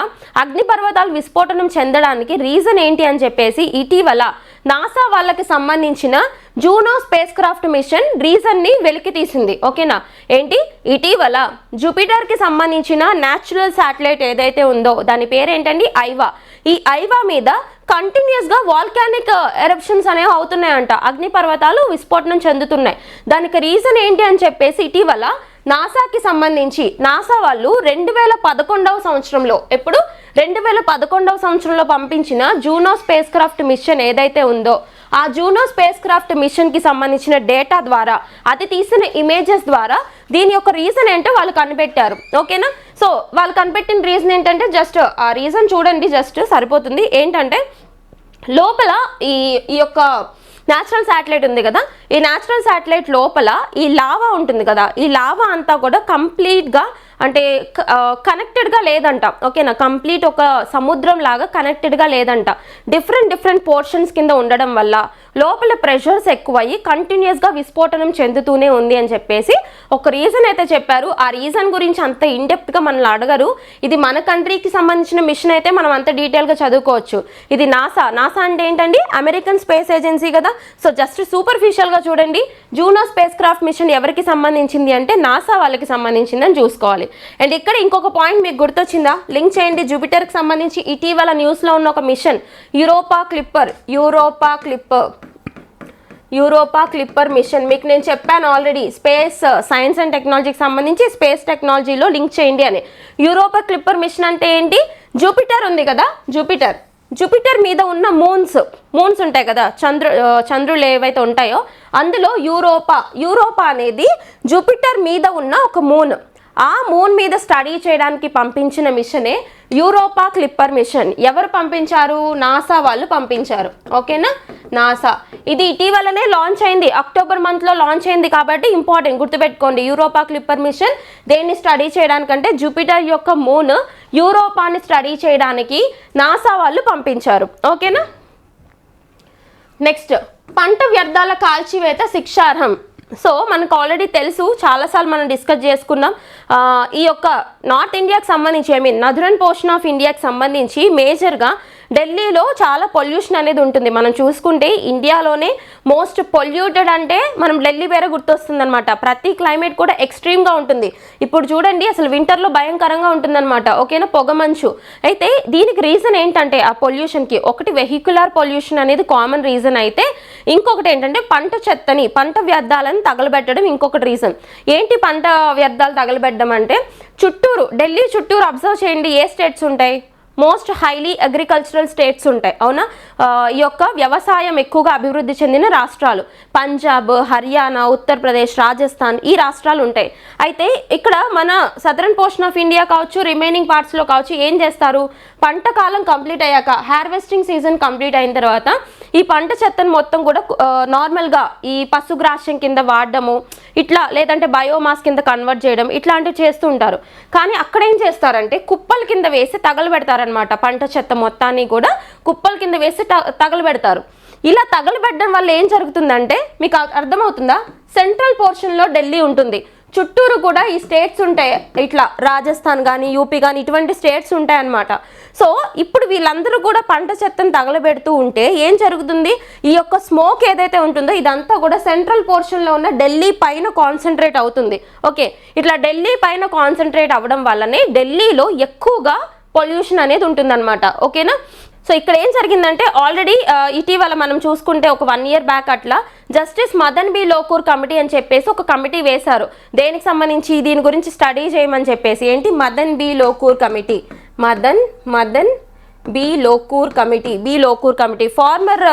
అగ్నిపర్వతాలు విస్ఫోటనం చెందడానికి రీజన్ ఏంటి అని చెప్పేసి ఇటీవల నాసా వాళ్ళకి సంబంధించిన Juno spacecraft mission reason ని వెలికి తీసింది. ఓకేనా, ఏంటి, ఇటీవల జూపిటర్కి సంబంధించిన న్యాచురల్ శాటిలైట్ ఏదైతే ఉందో దాని పేరు ఏంటండి, ఐవా. ఈ ఐవా మీద కంటిన్యూస్గా వాల్కానిక్ ఎరప్షన్స్ అనేవి అవుతున్నాయంట, అగ్నిపర్వతాలు విస్ఫోటనం చెందుతున్నాయి. దానికి రీజన్ ఏంటి అని చెప్పేసి ఇటీవల నాసాకి సంబంధించి నాసా వాళ్ళు 2011వ సంవత్సరంలో, ఎప్పుడు 2011వ సంవత్సరంలో పంపించిన జూనో స్పేస్ క్రాఫ్ట్ మిషన్ ఏదైతే ఉందో ఆ జూనో స్పేస్ క్రాఫ్ట్ మిషన్కి సంబంధించిన డేటా ద్వారా, అది తీసిన ఇమేజెస్ ద్వారా దీని యొక్క రీజన్ ఏంటో వాళ్ళు కనిపెట్టారు. ఓకేనా, సో వాళ్ళు కనిపెట్టిన రీజన్ ఏంటంటే, జస్ట్ ఆ రీజన్ చూడండి, జస్ట్ సరిపోతుంది. ఏంటంటే లోపల ఈ యొక్క న్యాచురల్ శాటిలైట్ ఉంది కదా, ఈ న్యాచురల్ శాటిలైట్ లోపల ఈ లావా ఉంటుంది కదా, ఈ లావా అంతా కూడా కంప్లీట్గా అంటే కనెక్టెడ్గా లేదంట. ఓకేనా, కంప్లీట్ ఒక సముద్రం లాగా కనెక్టెడ్గా లేదంట, డిఫరెంట్ పోర్షన్స్ కింద ఉండడం వల్ల లోపల ప్రెషర్స్ ఎక్కువయ్యి కంటిన్యూస్గా విస్ఫోటనం చెందుతూనే ఉంది అని చెప్పేసి ఒక రీజన్ అయితే చెప్పారు. ఆ రీజన్ గురించి అంత ఇన్డెప్త్గా మనల్ని అడగరు, ఇది మన కంట్రీకి సంబంధించిన మిషన్ అయితే మనం అంత డీటెయిల్గా చదువుకోవచ్చు. ఇది నాసా అంటే ఏంటండి, అమెరికన్ స్పేస్ ఏజెన్సీ కదా. సో జస్ట్ సూపర్ఫిషియల్గా చూడండి, జూనో స్పేస్ క్రాఫ్ట్ మిషన్ ఎవరికి సంబంధించింది అంటే నాసా వాళ్ళకి సంబంధించిందని చూసుకోవాలి. అండ్ ఇక్కడ ఇంకొక పాయింట్ మీకు గుర్తొచ్చిందా, లింక్ చేయండి. జూపిటర్కి సంబంధించి ఇటీవల న్యూస్లో ఉన్న ఒక మిషన్ యూరోపా క్లిప్పర్ మిషన్, మీకు నేను చెప్పాను ఆల్రెడీ, స్పేస్ సైన్స్ అండ్ టెక్నాలజీకి సంబంధించి స్పేస్ టెక్నాలజీలో లింక్ చేయండి అని. యూరోపా క్లిప్పర్ మిషన్ అంటే ఏంటి, జూపిటర్ ఉంది కదా, జూపిటర్ మీద ఉన్న మూన్స్ ఉంటాయి కదా, చంద్రులు ఏవైతే ఉంటాయో అందులో యూరోపా అనేది జూపిటర్ మీద ఉన్న ఒక మూన్. ఆ మూన్ మీద స్టడీ చేయడానికి పంపించిన మిషనే యూరోపా క్లిప్పర్ మిషన్. ఎవరు పంపించారు, నాసా వాళ్ళు పంపించారు. ఓకేనా, నాసా. ఇది ఇటీవలనే లాంచ్ అయింది, అక్టోబర్ మంత్లో లాంచ్ అయింది కాబట్టి ఇంపార్టెంట్, గుర్తుపెట్టుకోండి. యూరోపా క్లిప్పర్ మిషన్ దేన్ని స్టడీ చేయడానికంటే జూపిటర్ యొక్క మూన్ యూరోపాని స్టడీ చేయడానికి నాసా వాళ్ళు పంపించారు. ఓకేనా, నెక్స్ట్ పంట వ్యర్థాల కాల్చివేత శిక్షార్హం. సో మనకు ఆల్రెడీ తెలుసు, చాలాసార్లు మనం డిస్కస్ చేసుకున్నాం. ఈ యొక్క నార్త్ ఇండియాకి సంబంధించి నదరన్ పోర్షన్ ఆఫ్ ఇండియాకి సంబంధించి మేజర్గా ఢిల్లీలో చాలా పొల్యూషన్ అనేది ఉంటుంది. మనం చూసుకుంటే ఇండియాలోనే మోస్ట్ పొల్యూటెడ్ అంటే మనం ఢిల్లీ వేరే గుర్తొస్తుంది అనమాట. ప్రతి క్లైమేట్ కూడా ఎక్స్ట్రీమ్గా ఉంటుంది. ఇప్పుడు చూడండి, అసలు వింటర్లో భయంకరంగా ఉంటుందన్నమాట. ఓకేనా, పొగమంచు. అయితే దీనికి రీజన్ ఏంటంటే ఆ పొల్యూషన్కి ఒకటి వెహికులర్ పొల్యూషన్ అనేది కామన్ రీజన్ అయితే, ఇంకొకటి ఏంటంటే పంట వ్యర్థాలను తగలబెట్టడం ఇంకొకటి రీజన్. ఏంటి పంట వ్యర్థాలు తగలబెట్టడం అంటే, ఢిల్లీ చుట్టూరు అబ్జర్వ్ చేయండి, ఏ స్టేట్స్ ఉంటాయి, మోస్ట్ హైలీ అగ్రికల్చరల్ స్టేట్స్ ఉంటాయి. అవునా, ఈ యొక్క వ్యవసాయం ఎక్కువగా అభివృద్ధి చెందిన రాష్ట్రాలు పంజాబ్, హర్యానా, ఉత్తరప్రదేశ్, రాజస్థాన్, ఈ రాష్ట్రాలు ఉంటాయి. అయితే ఇక్కడ మన సదరన్ పోర్షన్ ఆఫ్ ఇండియా కావచ్చు, రిమైనింగ్ పార్ట్స్లో కావచ్చు, ఏం చేస్తారు, పంట కాలం కంప్లీట్ అయ్యాక, హార్వెస్టింగ్ సీజన్ కంప్లీట్ అయిన తర్వాత ఈ పంట చెత్తను మొత్తం కూడా నార్మల్గా ఈ పశుగ్రాస్యం కింద వాడడము, ఇట్లా లేదంటే బయోమాస్ కింద కన్వర్ట్ చేయడం, ఇట్లాంటివి చేస్తూ ఉంటారు. కానీ అక్కడ ఏం చేస్తారంటే కుప్పల కింద వేసి తగలబెడతారనమాట. పంట చెత్త మొత్తాన్ని కూడా కుప్పల కింద వేసి తగలబెడతారు. ఇలా తగలబెట్టడం వల్ల ఏం జరుగుతుందంటే, మీకు అర్థమవుతుందా, సెంట్రల్ పోర్షన్లో ఢిల్లీ ఉంటుంది, చుట్టూరు కూడా ఈ స్టేట్స్ ఉంటాయి, ఇట్లా రాజస్థాన్ కానీ యూపీ కానీ ఇటువంటి స్టేట్స్ ఉంటాయి అన్నమాట. సో ఇప్పుడు వీళ్ళందరూ కూడా పంట చెత్తను తగలబెడుతూ ఉంటే ఏం జరుగుతుంది, ఈ యొక్క స్మోక్ ఏదైతే ఉంటుందో ఇదంతా కూడా సెంట్రల్ పోర్షన్లో ఉన్న ఢిల్లీ పైన కాన్సన్ట్రేట్ అవుతుంది. ఓకే, ఇట్లా ఢిల్లీ పైన కాన్సన్ట్రేట్ అవ్వడం వల్లనే ఢిల్లీలో ఎక్కువగా పొల్యూషన్ అనేది ఉంటుందన్నమాట. ఓకేనా, సో ఇక్కడ ఏం జరిగిందంటే, ఆల్రెడీ ఇటీవల మనం చూసుకుంటే ఒక 1 year బ్యాక్ అట్లా justice Madan B Lokur committee అని చెప్పేసి ఒక కమిటీ వేశారు. దేనికి సంబంధించి, దీని గురించి స్టడీ చేయమని చెప్పేసి. ఏంటి, Madan B Lokur committee, Madan B Lokur committee former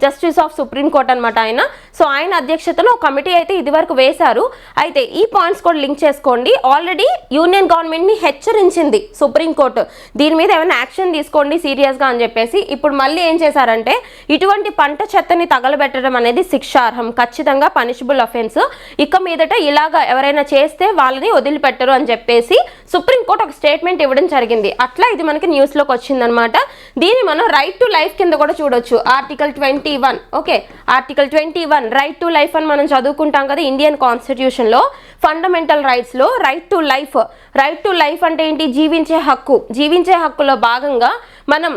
justice of Supreme Court అనమాట ఆయన. సో ఆయన అధ్యక్షతలో ఒక కమిటీ అయితే ఇది వరకు వేశారు. అయితే ఈ పాయింట్స్ కూడా లింక్ చేసుకోండి. ఆల్రెడీ యూనియన్ గవర్నమెంట్ని హెచ్చరించింది సుప్రీంకోర్టు, దీని మీద ఏమైనా యాక్షన్ తీసుకోండి సీరియస్గా అని చెప్పేసి. ఇప్పుడు మళ్ళీ ఏం చేశారంటే ఇటువంటి పంట చెత్తని తగలబెట్టడం అనేది శిక్షార్హం, ఖచ్చితంగా పనిషబుల్ అఫెన్స్. ఇక మీదట ఇలాగా ఎవరైనా చేస్తే వాళ్ళని వదిలిపెట్టరు అని చెప్పేసి సుప్రీంకోర్టు ఒక స్టేట్మెంట్ ఇవ్వడం జరిగింది. అట్లా ఇది మనకి న్యూస్లోకి వచ్చిందనమాట. దీన్ని మనం రైట్ టు లైఫ్ కింద కూడా చూడొచ్చు. Article 21, okay, article 21 right to life అని మనం చదువుకుంటాం కదా ఇండియన్ కాన్స్టిట్యూషన్లో. ఫండమెంటల్ రైట్స్లో రైట్ టు లైఫ్ అంటే ఏంటి? జీవించే హక్కులో భాగంగా మనం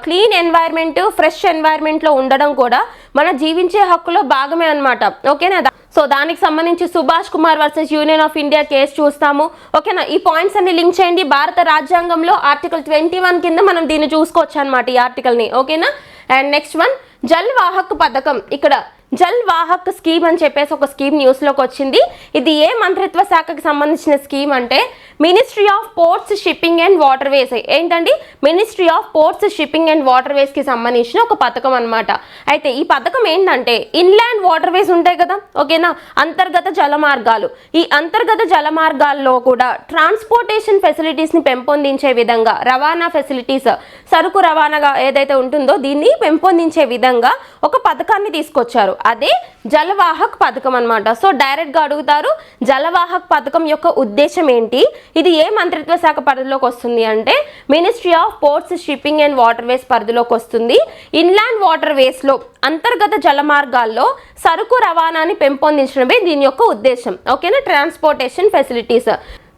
క్లీన్ ఎన్వైర్న్మెంట్, ఫ్రెష్ ఎన్వైర్న్మెంట్లో ఉండడం కూడా మన జీవించే హక్కులో భాగమే అనమాట. ఓకేనా? సో దానికి సంబంధించి Subhash Kumar versus union of India case చూస్తాము. ఓకేనా? ఈ పాయింట్స్ అన్ని లింక్ చేయండి. భారత రాజ్యాంగంలో ఆర్టికల్ 21 కింద మనం దీన్ని చూసుకోవచ్చు అనమాట, ఈ ఆర్టికల్ని. ఓకేనా? అండ్ నెక్స్ట్ వన్, జల్ వాహక్ పథకం. ఇక్కడ జల్ వాహక్ స్కీమ్ అని చెప్పేసి ఒక స్కీమ్ న్యూస్లోకి వచ్చింది. ఇది ఏ మంత్రిత్వ శాఖకి సంబంధించిన స్కీమ్ అంటే ministry of ports, shipping and waterways. ఏంటండి? Ministry of ports, shipping and వాటర్వేస్కి సంబంధించిన ఒక పథకం అనమాట. అయితే ఈ పథకం ఏంటంటే ఇన్లాండ్ వాటర్వేస్ ఉంటాయి కదా, ఓకేనా, అంతర్గత జలమార్గాలు. ఈ అంతర్గత జలమార్గాల్లో కూడా ట్రాన్స్పోర్టేషన్ ఫెసిలిటీస్ని పెంపొందించే విధంగా, రవాణా ఫెసిలిటీస్, సరుకు రవాణాగా ఏదైతే ఉంటుందో దీన్ని పెంపొందించే విధంగా ఒక పథకాన్ని తీసుకొచ్చారు. అదే జలవాహక్ పథకం అనమాట. సో డైరెక్ట్గా అడుగుతారు, జలవాహక్ పథకం యొక్క ఉద్దేశం ఏంటి, ఇది ఏ మంత్రిత్వ శాఖ పరిధిలోకి వస్తుంది అంటే ministry of ports, shipping and waterways పరిధిలోకి వస్తుంది. ఇన్లాండ్ వాటర్వేస్లో, అంతర్గత జలమార్గాల్లో సరుకు రవాణాని పెంపొందించడమే దీని యొక్క ఉద్దేశం. ఓకేనా? Transportation facilities.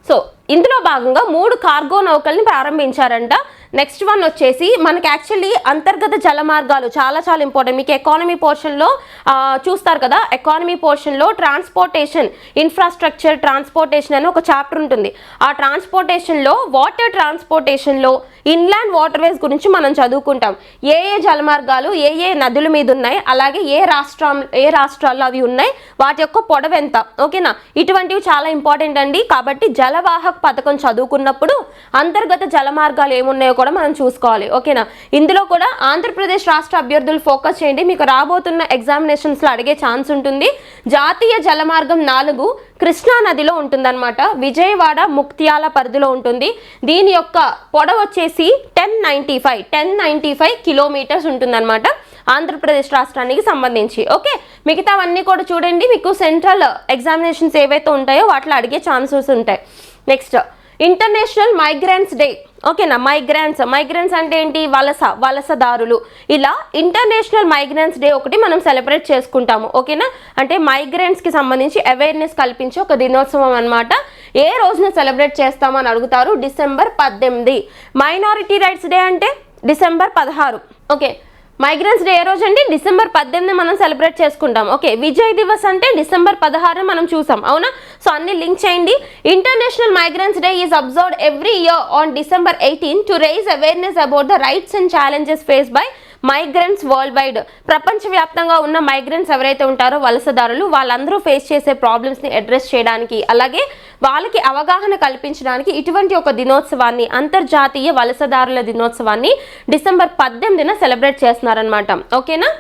సో ఇందులో భాగంగా 3 కార్గో నౌకల్ని ప్రారంభించారంట. నెక్స్ట్ వన్ వచ్చేసి మనకి యాక్చువల్లీ అంతర్గత జలమార్గాలు చాలా ఇంపార్టెంట్. మీకు ఎకానమీ పోర్షన్లో చూస్తారు కదా, ఎకానమీ పోర్షన్లో ట్రాన్స్పోర్టేషన్, ఇన్ఫ్రాస్ట్రక్చర్, ట్రాన్స్పోర్టేషన్ అని ఒక చాప్టర్ ఉంటుంది. ఆ ట్రాన్స్పోర్టేషన్లో, వాటర్ ట్రాన్స్పోర్టేషన్లో ఇన్లాండ్ వాటర్వేస్ గురించి మనం చదువుకుంటాం. ఏ జలమార్గాలు ఏ నదుల మీద ఉన్నాయి, అలాగే ఏ రాష్ట్రాల్లో అవి ఉన్నాయి, వాటి యొక్క పొడవు ఎంత. ఓకేనా? ఇటువంటివి చాలా ఇంపార్టెంట్ అండి. కాబట్టి జలవాహక్ పథకం చదువుకున్నప్పుడు అంతర్గత జలమార్గాలు ఏమున్నాయో కూడా మనం చూసుకోవాలి. ఓకేనా? ఇందులో కూడా ఆంధ్రప్రదేశ్ రాష్ట్ర అభ్యర్థులు ఫోకస్ చేయండి, మీకు రాబోతున్న ఎగ్జామినేషన్స్లో అడిగే ఛాన్స్ ఉంటుంది. జాతీయ జలమార్గం 4 కృష్ణా నదిలో ఉంటుందన్నమాట. విజయవాడ, ముక్త్యాల పరిధిలో ఉంటుంది. దీని యొక్క పొడవు వచ్చేసి 1095 కిలోమీటర్స్ ఉంటుందన్నమాట ఆంధ్రప్రదేశ్ రాష్ట్రానికి సంబంధించి. ఓకే, మిగతావన్నీ కూడా చూడండి, మీకు సెంట్రల్ ఎగ్జామినేషన్స్ ఏవైతే ఉంటాయో వాటిలో అడిగే ఛాన్సెస్ ఉంటాయి. Next, international Migrants day. ఓకేనా? మైగ్రెంట్స్ అంటే ఏంటి? వలసదారులు. ఇలా ఇంటర్నేషనల్ మైగ్రెంట్స్ డే ఒకటి మనం సెలబ్రేట్ చేసుకుంటాము. ఓకేనా? అంటే మైగ్రెంట్స్కి సంబంధించి అవేర్నెస్ కల్పించే ఒక దినోత్సవం అనమాట. ఏ రోజున సెలబ్రేట్ చేస్తామని అడుగుతారు? డిసెంబర్ 18. మైనారిటీ రైట్స్ డే అంటే డిసెంబర్ 16. ఓకే, మైగ్రెంట్స్ డే ఏ రోజు అండి? డిసెంబర్ 18 మనం సెలబ్రేట్ చేసుకుంటాం. ఓకే, విజయ్ దివస్ అంటే డిసెంబర్ 16 మనం చూసాం, అవునా? సో అన్ని లింక్ చేయండి. International Migrants Day is observed every year on December 18 to raise awareness about the rights and challenges face by migrants worldwide. ప్రపంచవ్యాప్తంగా ఉన్న మైగ్రెంట్స్ ఎవరైతే ఉంటారో, వలసదారులు, వాళ్ళందరూ ఫేస్ చేసే ప్రాబ్లమ్స్ని అడ్రస్ చేయడానికి, అలాగే వాళ్ళకి అవగాహన కల్పించడానికి ఇటువంటి ఒక దినోత్సవాన్ని, అంతర్జాతీయ వలసదారుల దినోత్సవాన్ని డిసెంబర్ 18న సెలబ్రేట్ చేస్తున్నారనమాట. ఓకేనా?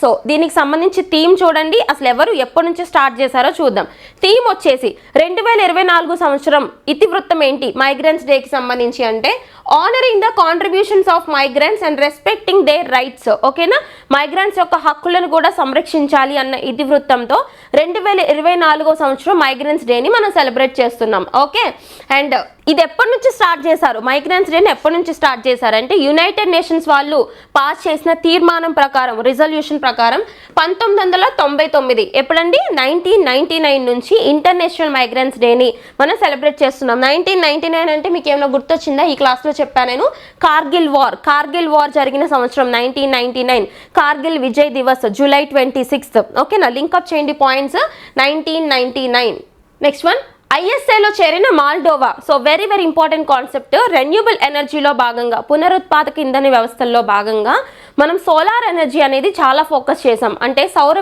సో దీనికి సంబంధించి థీమ్ చూడండి, అసలు ఎవరు ఎప్పటి నుంచి స్టార్ట్ చేశారో చూద్దాం. థీమ్ వచ్చేసి 2024 సంవత్సరం ఇతివృత్తం ఏంటి మైగ్రెంట్స్ డేకి సంబంధించి అంటే honouring the contributions of migrants and respecting there rights. ఓకేనా? మైగ్రెంట్స్ యొక్క హక్కులను కూడా సంరక్షించాలి అన్న ఇతివృత్తంతో 2024 సంవత్సరం మైగ్రెంట్స్ డేని మనం సెలబ్రేట్ చేస్తున్నాం. ఓకే, అండ్ ఇది ఎప్పటి నుంచి స్టార్ట్ చేశారు? మైగ్రెంట్స్ డేని ఎప్పటి నుంచి స్టార్ట్ చేశారంటే యునైటెడ్ నేషన్స్ వాళ్ళు పాస్ చేసిన తీర్మానం ప్రకారం, రిజల్యూషన్ ప్రకారం 1999. ఎప్పుడండి? 1999 నుంచి ఇంటర్నేషనల్ మైగ్రెంట్స్ డేని మనం సెలబ్రేట్ చేస్తున్నాం. 1999 అంటే మీకు ఏమైనా గుర్తొచ్చిందా? ఈ క్లాస్లో చెప్పాను నేను. కార్గిల్ వార్ జరిగిన సంవత్సరం 1999. కార్గిల్ విజయ్ దివస్ జూలై 26. ఓకేనా? లింకప్ చేయండి పాయింట్స్. 1999. నెక్స్ట్ వన్, ఐఎస్ఏలో చేరిన Moldova. So very important concept. Renewable ఎనర్జీలో భాగంగా, పునరుత్పాదక ఇంధన వ్యవస్థల్లో భాగంగా మనం సోలార్ ఎనర్జీ అనేది చాలా ఫోకస్ చేసాం. అంటే సౌర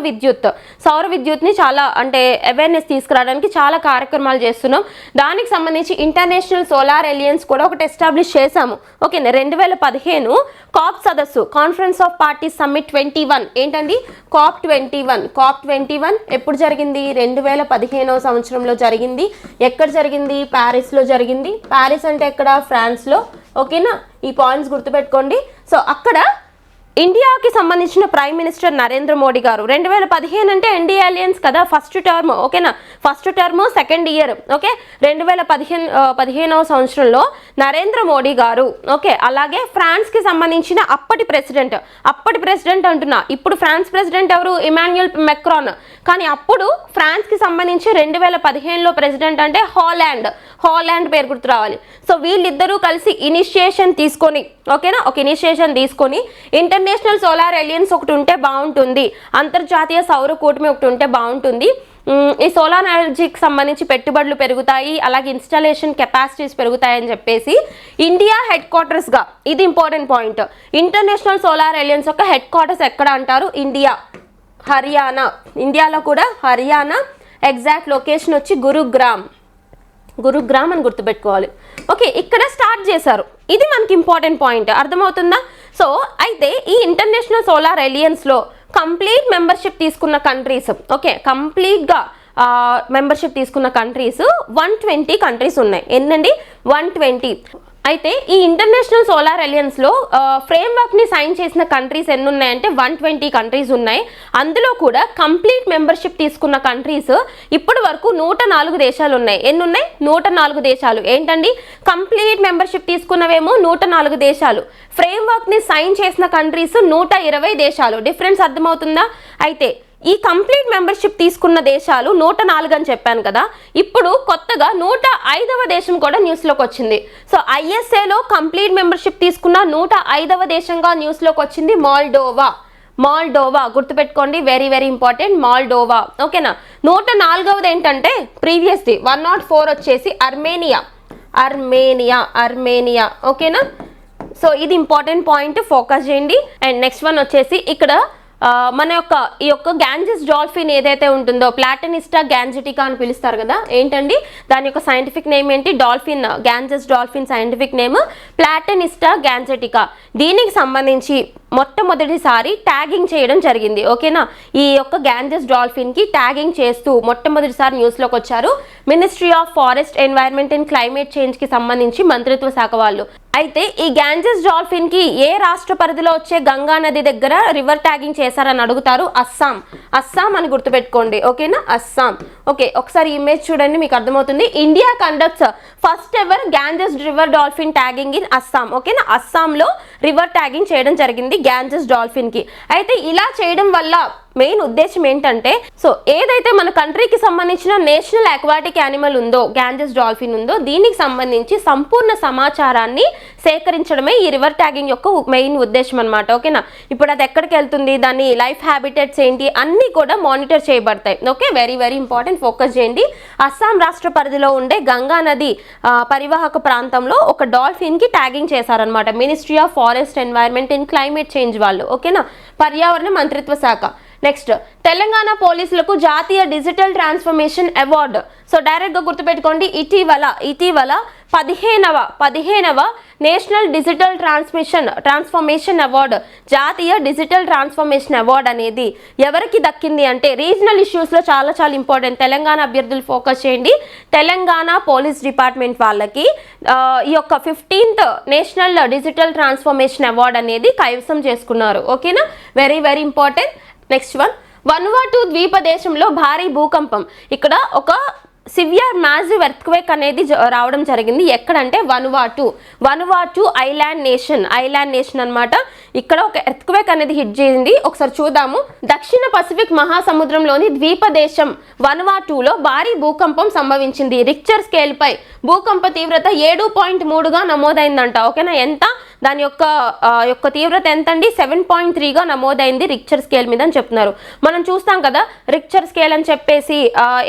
విద్యుత్ని చాలా అంటే అవేర్నెస్ తీసుకురావడానికి చాలా కార్యక్రమాలు చేస్తున్నాం. దానికి సంబంధించి ఇంటర్నేషనల్ సోలార్ అలయన్స్ కూడా ఒకటి ఎస్టాబ్లిష్ చేశాము. ఓకేనా, 2015 కాప్ సదస్సు, కాన్ఫరెన్స్ ఆఫ్ పార్టీస్ సమ్మిట్ 21 ఏంటండి కాప్ 21 ఎప్పుడు జరిగింది? 2015వ సంవత్సరంలో జరిగింది. ఎక్కడ జరిగింది? ప్యారిస్లో జరిగింది. ప్యారిస్ అంటే ఎక్కడ? ఫ్రాన్స్లో. ఓకేనా, ఈ పాయింట్స్ గుర్తుపెట్టుకోండి. సో అక్కడ ఇండియాకి సంబంధించిన ప్రైమ్ మినిస్టర్ నరేంద్ర మోడీ గారు 2015 అంటే ఎన్డీఏ అలయన్స్ కదా, ఫస్ట్ టర్మ్. ఓకేనా, first term second year. Okay, 2015వ సంవత్సరంలో నరేంద్ర మోడీ గారు. ఓకే, అలాగే ఫ్రాన్స్కి సంబంధించిన అప్పటి ప్రెసిడెంట్ అంటున్నా, ఇప్పుడు ఫ్రాన్స్ ప్రెసిడెంట్ ఎవరు? Emmanuel Macron. కానీ అప్పుడు ఫ్రాన్స్కి సంబంధించి 2015లో ప్రెసిడెంట్ అంటే హాలాండ్ పేరు గుర్తు రావాలి. సో వీళ్ళిద్దరూ కలిసి ఇనిషియేషన్ తీసుకొని, ఓకేనా, ఒక ఇనిషియేషన్ తీసుకొని ఇంటర్నేషనల్ సోలార్ అలయన్స్ ఒకటి ఉంటే బాగుంటుంది, అంతర్జాతీయ సౌర కూటమి ఒకటి ఉంటే బాగుంటుంది, ఈ సోలార్ ఎనర్జీకి సంబంధించి పెట్టుబడులు పెరుగుతాయి, అలాగే ఇన్స్టాలేషన్ కెపాసిటీస్ పెరుగుతాయని చెప్పేసి ఇండియా హెడ్ క్వార్టర్స్గా, ఇది important point, international solar alliance యొక్క హెడ్ క్వార్టర్స్ ఎక్కడ అంటారు? హర్యానా. ఇండియాలో కూడా హర్యానా. ఎగ్జాక్ట్ లొకేషన్ వచ్చి గురుగ్రామ్ అని గుర్తుపెట్టుకోవాలి. ఓకే, ఇక్కడ స్టార్ట్ చేశారు. ఇది మనకి ఇంపార్టెంట్ పాయింట్, అర్థమవుతుందా? సో అయితే ఈ ఇంటర్నేషనల్ సోలార్ అలయన్స్లో కంప్లీట్ మెంబర్షిప్ తీసుకున్న కంట్రీస్, ఓకే, కంప్లీట్గా మెంబర్షిప్ తీసుకున్న కంట్రీస్ 120 కంట్రీస్ ఉన్నాయి. ఎన్నండి? 120. అయితే ఈ ఇంటర్నేషనల్ సోలార్ అలయన్స్లో ఫ్రేమ్వర్క్ని సైన్ చేసిన కంట్రీస్ ఎన్ని ఉన్నాయంటే 120 కంట్రీస్ ఉన్నాయి. అందులో కూడా కంప్లీట్ మెంబర్షిప్ తీసుకున్న కంట్రీస్ ఇప్పటి వరకు 104 దేశాలు ఉన్నాయి. ఎన్ని ఉన్నాయి? 104 దేశాలు. ఏంటండి? కంప్లీట్ మెంబర్షిప్ తీసుకున్నవేమో 104 దేశాలు, ఫ్రేమ్వర్క్ని సైన్ చేసిన కంట్రీస్ 120 దేశాలు. డిఫరెన్స్ అర్థమవుతుందా? అయితే ఈ కంప్లీట్ మెంబర్షిప్ తీసుకున్న దేశాలు 104 అని చెప్పాను కదా, ఇప్పుడు కొత్తగా 105వ దేశం కూడా న్యూస్లోకి వచ్చింది. సో ఐఎస్ఏలో కంప్లీట్ మెంబర్షిప్ తీసుకున్న 105వ దేశంగా న్యూస్లోకి వచ్చింది మాల్డోవా. గుర్తుపెట్టుకోండి, వెరీ వెరీ ఇంపార్టెంట్, మాల్డోవా. ఓకేనా, 104వది ఏంటంటే ప్రీవియస్ది 104 వచ్చేసి అర్మేనియా. ఓకేనా, సో ఇది ఇంపార్టెంట్ పాయింట్, ఫోకస్ చేయండి. అండ్ నెక్స్ట్ వన్ వచ్చేసి ఇక్కడ మన ఈ యొక్క గ్యాంజెస్ డాల్ఫిన్ ఏదైతే ఉంటుందో, ప్లాటనిస్టా గ్యాంజెటికా అని పిలుస్తారు కదా, ఏంటండి దాని యొక్క సైంటిఫిక్ నేమ్ ఏంటి? Ganges dolphin scientific name platanista gangetica. దీనికి సంబంధించి మొట్టమొదటిసారి ట్యాగింగ్ చేయడం జరిగింది. ఓకేనా, ఈ యొక్క గ్యాంజెస్ డాల్ఫిన్కి ట్యాగింగ్ చేస్తూ మొట్టమొదటిసారి న్యూస్లోకి వచ్చారు ministry of forest, environment and climate చేంజ్కి సంబంధించి మంత్రిత్వ శాఖ వాళ్ళు. అయితే ఈ గ్యాంజెస్ డాల్ఫిన్కి ఏ రాష్ట్ర పరిధిలో వచ్చే గంగా నది దగ్గర రివర్ ట్యాగింగ్ చేశారని అడుగుతారు? అస్సాం అని గుర్తుపెట్టుకోండి. ఓకేనా, అస్సాం. ఓకే, ఒకసారి ఇమేజ్ చూడండి, మీకు అర్థమవుతుంది. India conducts first ever Ganges river dolphin tagging in Assam. ఓకేనా, అస్సాంలో రివర్ ట్యాగింగ్ చేయడం జరిగింది గ్యాంజెస్ డాల్ఫిన్కి. అయితే ఇలా చేయడం వల్ల మెయిన్ ఉద్దేశం ఏంటంటే, సో ఏదైతే మన కంట్రీకి సంబంధించిన నేషనల్ అక్వాటిక్ యానిమల్ ఉందో, గ్యాంజెస్ డాల్ఫిన్ ఉందో, దీనికి సంబంధించి సంపూర్ణ సమాచారాన్ని సేకరించడమే ఈ రివర్ ట్యాగింగ్ యొక్క మెయిన్ ఉద్దేశం అనమాట. ఓకేనా, ఇప్పుడు అది ఎక్కడికి వెళ్తుంది, దాని లైఫ్ హ్యాబిటెట్స్ ఏంటి, అన్నీ కూడా మానిటర్ చేయబడతాయి. Okay, very very important, focus చేయండి. అస్సాం రాష్ట్ర పరిధిలో ఉండే గంగా నది పరివాహక ప్రాంతంలో ఒక డాల్ఫిన్కి ట్యాగింగ్ చేశారనమాట ministry of forest, environment and climate change వాళ్ళు. ఓకేనా, పర్యావరణ మంత్రిత్వ శాఖ. నెక్స్ట్, తెలంగాణ పోలీసులకు జాతీయ డిజిటల్ ట్రాన్స్ఫర్మేషన్ అవార్డు. సో డైరెక్ట్గా గుర్తుపెట్టుకోండి, ఇటీవల 15వ నేషనల్ డిజిటల్ ట్రాన్స్ఫర్మేషన్ అవార్డు, జాతీయ డిజిటల్ ట్రాన్స్ఫర్మేషన్ అవార్డు అనేది ఎవరికి దక్కింది అంటే, రీజనల్ ఇష్యూస్లో చాలా చాలా ఇంపార్టెంట్, తెలంగాణ అభ్యర్థులు ఫోకస్ చేయండి. తెలంగాణ పోలీస్ డిపార్ట్మెంట్ వాళ్ళకి ఈ యొక్క 15th national digital transformation award అనేది కైవసం చేసుకున్నారు. ఓకేనా, very very important. Next one, Vanuatu ద్వీప దేశంలో భారీ భూకంపం. ఇక్కడ ఒక సివియర్ మ్యాసివ్ ఎర్త్క్వేక్ అనేది రావడం జరిగింది. ఎక్కడంటే వనువాటు ఐలాండ్ నేషన్ అన్నమాట. ఇక్కడ ఒక ఎర్త్క్వేక్ అనేది హిట్ చేసింది. ఒకసారి చూద్దాము. దక్షిణ పసిఫిక్ మహాసముద్రంలోని ద్వీప దేశం వనువాటులో భారీ భూకంపం సంభవించింది. రిక్టర్ స్కేల్ పై భూకంప తీవ్రత 7.3గా నమోదైందంట. ఓకేనా, ఎంత దాని యొక్క తీవ్రత ఎంతండి? 7.3గా నమోదైంది రిక్టర్ స్కేల్ మీద అని చెప్తున్నారు. మనం చూస్తాం కదా రిక్టర్ స్కేల్ అని చెప్పేసి,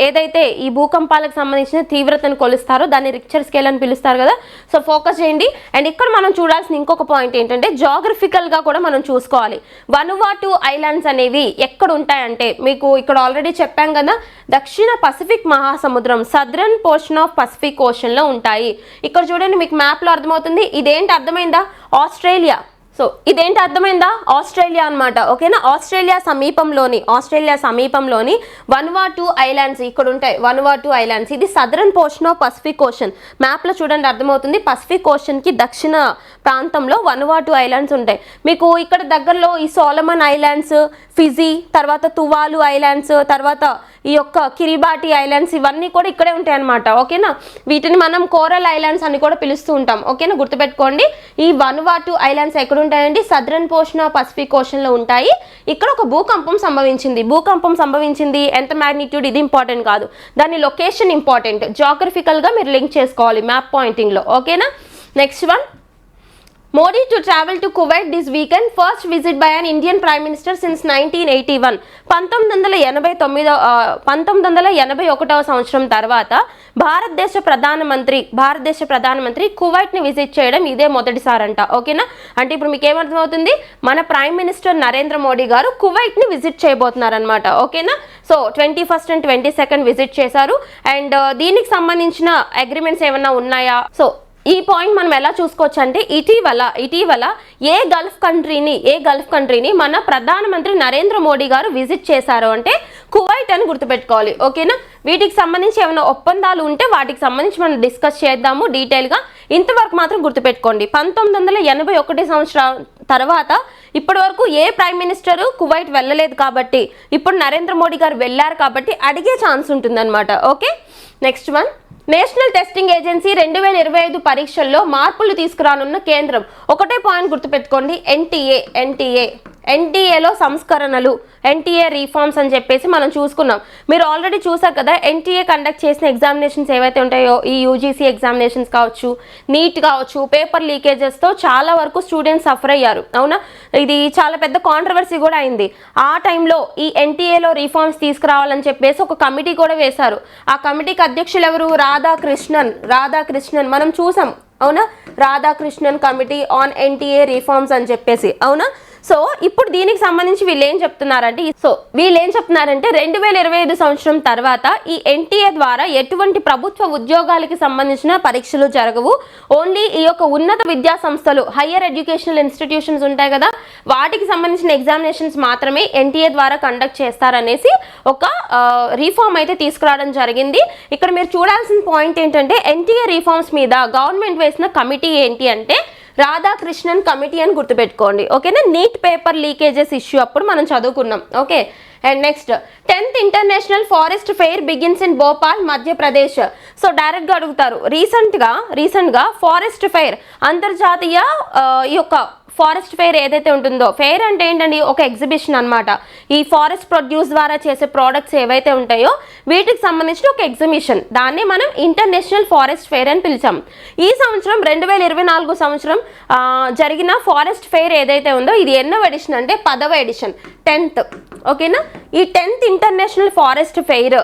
ఏదైతే ఈ భూకంప భూకంపాలకు సంబంధించిన తీవ్రతను కొలుస్తారు, దాన్ని రిక్టర్ స్కేల్ అని పిలుస్తారు కదా. సో ఫోకస్ చేయండి. అండ్ ఇక్కడ మనం చూడాల్సిన ఇంకొక పాయింట్ ఏంటంటే జాగ్రఫికల్గా కూడా మనం చూసుకోవాలి. వనువాటు ఐలాండ్స్ అనేవి ఎక్కడ ఉంటాయంటే మీకు ఇక్కడ ఆల్రెడీ చెప్పాం కదా, దక్షిణ పసిఫిక్ మహాసముద్రం సదరన్ పోర్షన్ ఆఫ్ పసిఫిక్ ఓషన్లో ఉంటాయి. ఇక్కడ చూడండి మీకు మ్యాప్లో అర్థమవుతుంది. ఇదేంటి అర్థమైందా? ఆస్ట్రేలియా. సో ఇదేంటి అర్థమైందా? ఆస్ట్రేలియా అనమాట. ఓకేనా? ఆస్ట్రేలియా సమీపంలోని వనువాటు ఐలాండ్స్ ఇక్కడ ఉంటాయి. వనువాటు ఐలాండ్స్ ఇది southern portion of Pacific ocean. మ్యాప్లో చూడండి అర్థమవుతుంది. పసిఫిక్ ఓషన్కి దక్షిణ ప్రాంతంలో వనువాటు ఐలాండ్స్ ఉంటాయి. మీకు ఇక్కడ దగ్గరలో ఈ సోలమన్ ఐలాండ్స్, ఫిజీ, తర్వాత తువాలు ఐలాండ్స్, తర్వాత ఈ యొక్క కిరిబాటి ఐలాండ్స్ ఇవన్నీ కూడా ఇక్కడే ఉంటాయి అనమాట. ఓకేనా? వీటిని మనం కోరల్ ఐలాండ్స్ అని కూడా పిలుస్తూ ఉంటాం. ఓకేనా? గుర్తుపెట్టుకోండి. ఈ వనువాటు ఐలాండ్స్ ఎక్కడ ఉంటాయండి? సదరన్ పోర్షన్ ఆఫ్ పసిఫిక్ ఓషన్లో ఉంటాయి. ఇక్కడ ఒక భూకంపం సంభవించింది. ఎంత మ్యాగ్నిట్యూడ్ ఇది ఇంపార్టెంట్ కాదు, దాని లొకేషన్ ఇంపార్టెంట్. జాగ్రఫికల్గా మీరు లింక్ చేసుకోవాలి మ్యాప్ పాయింటింగ్లో. ఓకేనా? Next one, Modi to travel to Kuwait this weekend, first visit by an Indian Prime Minister since 1981. 1981వ సంవత్సరం తర్వాత భారతదేశ ప్రధానమంత్రి కువైట్ని విజిట్ చేయడం ఇదే మొదటిసారంట. ఓకేనా? అంటే ఇప్పుడు మీకు ఏమర్థమవుతుంది? మన ప్రైమ్ మినిస్టర్ నరేంద్ర మోడీ గారు కువైట్ని విజిట్ చేయబోతున్నారనమాట. ఓకేనా? So 21st and 22nd visit చేశారు. అండ్ దీనికి సంబంధించిన అగ్రిమెంట్స్ ఏమన్నా ఉన్నాయా? సో ఈ పాయింట్ మనం ఎలా చూసుకోవచ్చు అంటే ఇటీవల ఏ గల్ఫ్ కంట్రీని మన ప్రధానమంత్రి నరేంద్ర మోడీ గారు విజిట్ చేశారు అంటే కువైట్ అని గుర్తుపెట్టుకోవాలి. ఓకేనా? వీటికి సంబంధించి ఏమైనా ఒప్పందాలు ఉంటే వాటికి సంబంధించి మనం డిస్కస్ చేద్దాము డీటెయిల్గా. ఇంతవరకు మాత్రం గుర్తుపెట్టుకోండి, 1981 సంవత్సరం తర్వాత ఇప్పటి వరకు ఏ ప్రైమ్ మినిస్టరు కువైట్ వెళ్ళలేదు కాబట్టి ఇప్పుడు నరేంద్ర మోడీ గారు వెళ్ళారు కాబట్టి అడిగే ఛాన్స్ ఉంటుందన్నమాట. Okay, next one, national testing agency 2025 పరీక్షల్లో మార్పులు తీసుకురానున్న కేంద్రం. ఒకటే పాయింట్ గుర్తుపెట్టుకోండి, ఎన్టీఏలో సంస్కరణలు, ఎన్టీఏ రీఫార్మ్స్ అని చెప్పేసి మనం చూసుకున్నాం. మీరు ఆల్రెడీ చూసారు కదా, ఎన్టీఏ కండక్ట్ చేసిన ఎగ్జామినేషన్స్ ఏవైతే ఉంటాయో, ఈ యూజీసీ ఎగ్జామినేషన్స్ కావచ్చు, నీట్ కావచ్చు, పేపర్ లీకేజెస్తో చాలా వరకు స్టూడెంట్స్ సఫర్ అయ్యారు. అవునా? ఇది చాలా పెద్ద కాంట్రవర్సీ కూడా అయింది. ఆ టైంలో ఈ ఎన్టీఏలో రీఫార్మ్స్ తీసుకురావాలని చెప్పేసి ఒక కమిటీ కూడా వేశారు. ఆ కమిటీకి అధ్యక్షులు ఎవరు? రాధాకృష్ణన్ మనం చూసాం. అవునా? Radhakrishnan committee on NTA reforms అని చెప్పేసి. అవునా? సో ఇప్పుడు దీనికి సంబంధించి వీళ్ళు ఏం చెప్తున్నారంటే 2025 సంవత్సరం తర్వాత ఈ ఎన్టీఏ ద్వారా ఎటువంటి ప్రభుత్వ ఉద్యోగాలకి సంబంధించిన పరీక్షలు జరగవు. ఓన్లీ ఈ యొక్క ఉన్నత విద్యా సంస్థలు, హయ్యర్ ఎడ్యుకేషనల్ ఇన్స్టిట్యూషన్స్ ఉంటాయి కదా, వాటికి సంబంధించిన ఎగ్జామినేషన్స్ మాత్రమే ఎన్టీఏ ద్వారా కండక్ట్ చేస్తారనేసి ఒక రీఫార్మ్ అయితే తీసుకురావడం జరిగింది. ఇక్కడ మీరు చూడాల్సిన పాయింట్ ఏంటంటే ఎన్టీఏ రీఫార్మ్స్ మీద గవర్నమెంట్ వేసిన కమిటీ ఏంటి అంటే రాధాకృష్ణన్ కమిటీ అని గుర్తుపెట్టుకోండి. ఓకేనా? నీట్ పేపర్ లీకేజెస్ ఇష్యూ అప్పుడు మనం చదువుకున్నాం. Okay, and next 10th international forest fair begins in Bhopal, Madhya Pradesh. So డైరెక్ట్గా అడుగుతారు, రీసెంట్గా ఫారెస్ట్ ఫెయిర్, అంతర్జాతీయ ఈ యొక్క ఫారెస్ట్ ఫెయిర్ ఏదైతే ఉంటుందో, ఫెయిర్ అంటే ఏంటండి? ఒక ఎగ్జిబిషన్ అనమాట. ఈ ఫారెస్ట్ ప్రొడ్యూస్ ద్వారా చేసే ప్రోడక్ట్స్ ఏవైతే ఉంటాయో వీటికి సంబంధించిన ఒక ఎగ్జిబిషన్, దాన్ని మనం ఇంటర్నేషనల్ ఫారెస్ట్ ఫెయిర్ అని పిలిచాం. ఈ సంవత్సరం 2024 సంవత్సరం జరిగిన ఫారెస్ట్ ఫెయిర్ ఏదైతే ఉందో ఇది ఎన్నవ ఎడిషన్ అంటే 10వ ఎడిషన్, 10th. ఓకేనా? ఈ 10th ఇంటర్నేషనల్ ఫారెస్ట్ ఫెయిర్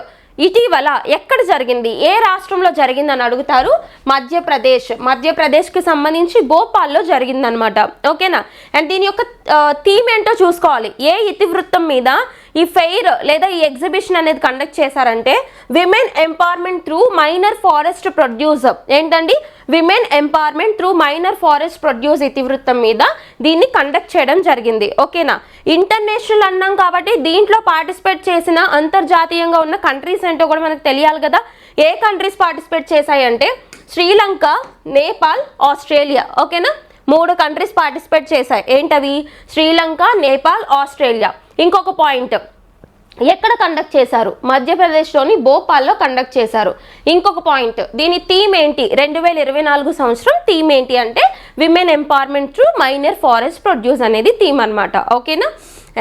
ఇటీవల ఎక్కడ జరిగింది, ఏ రాష్ట్రంలో జరిగిందని అడుగుతారు? మధ్యప్రదేశ్కి సంబంధించి భోపాల్లో జరిగిందనమాట. ఓకేనా? అండ్ దీని యొక్క థీమ్ ఏంటో చూసుకోవాలి. ఏ ఇతివృత్తం మీద ఈ ఫెయిర్ లేదా ఈ ఎగ్జిబిషన్ అనేది కండక్ట్ చేశారంటే women empowerment through minor forest produce. ఏంటండి? Women empowerment through minor forest produce ఇతివృత్తం మీద దీన్ని కండక్ట్ చేయడం జరిగింది. ఓకేనా? ఇంటర్నేషనల్ అన్నాం కాబట్టి దీంట్లో పార్టిసిపేట్ చేసిన అంతర్జాతీయంగా ఉన్న కంట్రీస్ ఏంటో కూడా మనకు తెలియాలి కదా. ఏ కంట్రీస్ పార్టిసిపేట్ చేశాయంటే శ్రీలంక, నేపాల్, ఆస్ట్రేలియా. ఓకేనా? 3 కంట్రీస్ పార్టిసిపేట్ చేశాయి. ఏంటవి? శ్రీలంక, నేపాల్, ఆస్ట్రేలియా. ఇంకొక పాయింట్, ఎక్కడ కండక్ట్ చేశారు? మధ్యప్రదేశ్లోని భోపాల్లో కండక్ట్ చేశారు. ఇంకొక పాయింట్, దీని థీమ్ ఏంటి? 2024 సంవత్సరం థీమ్ ఏంటి అంటే women empowerment through minor forest produce అనేది థీమ్ అనమాట. ఓకేనా?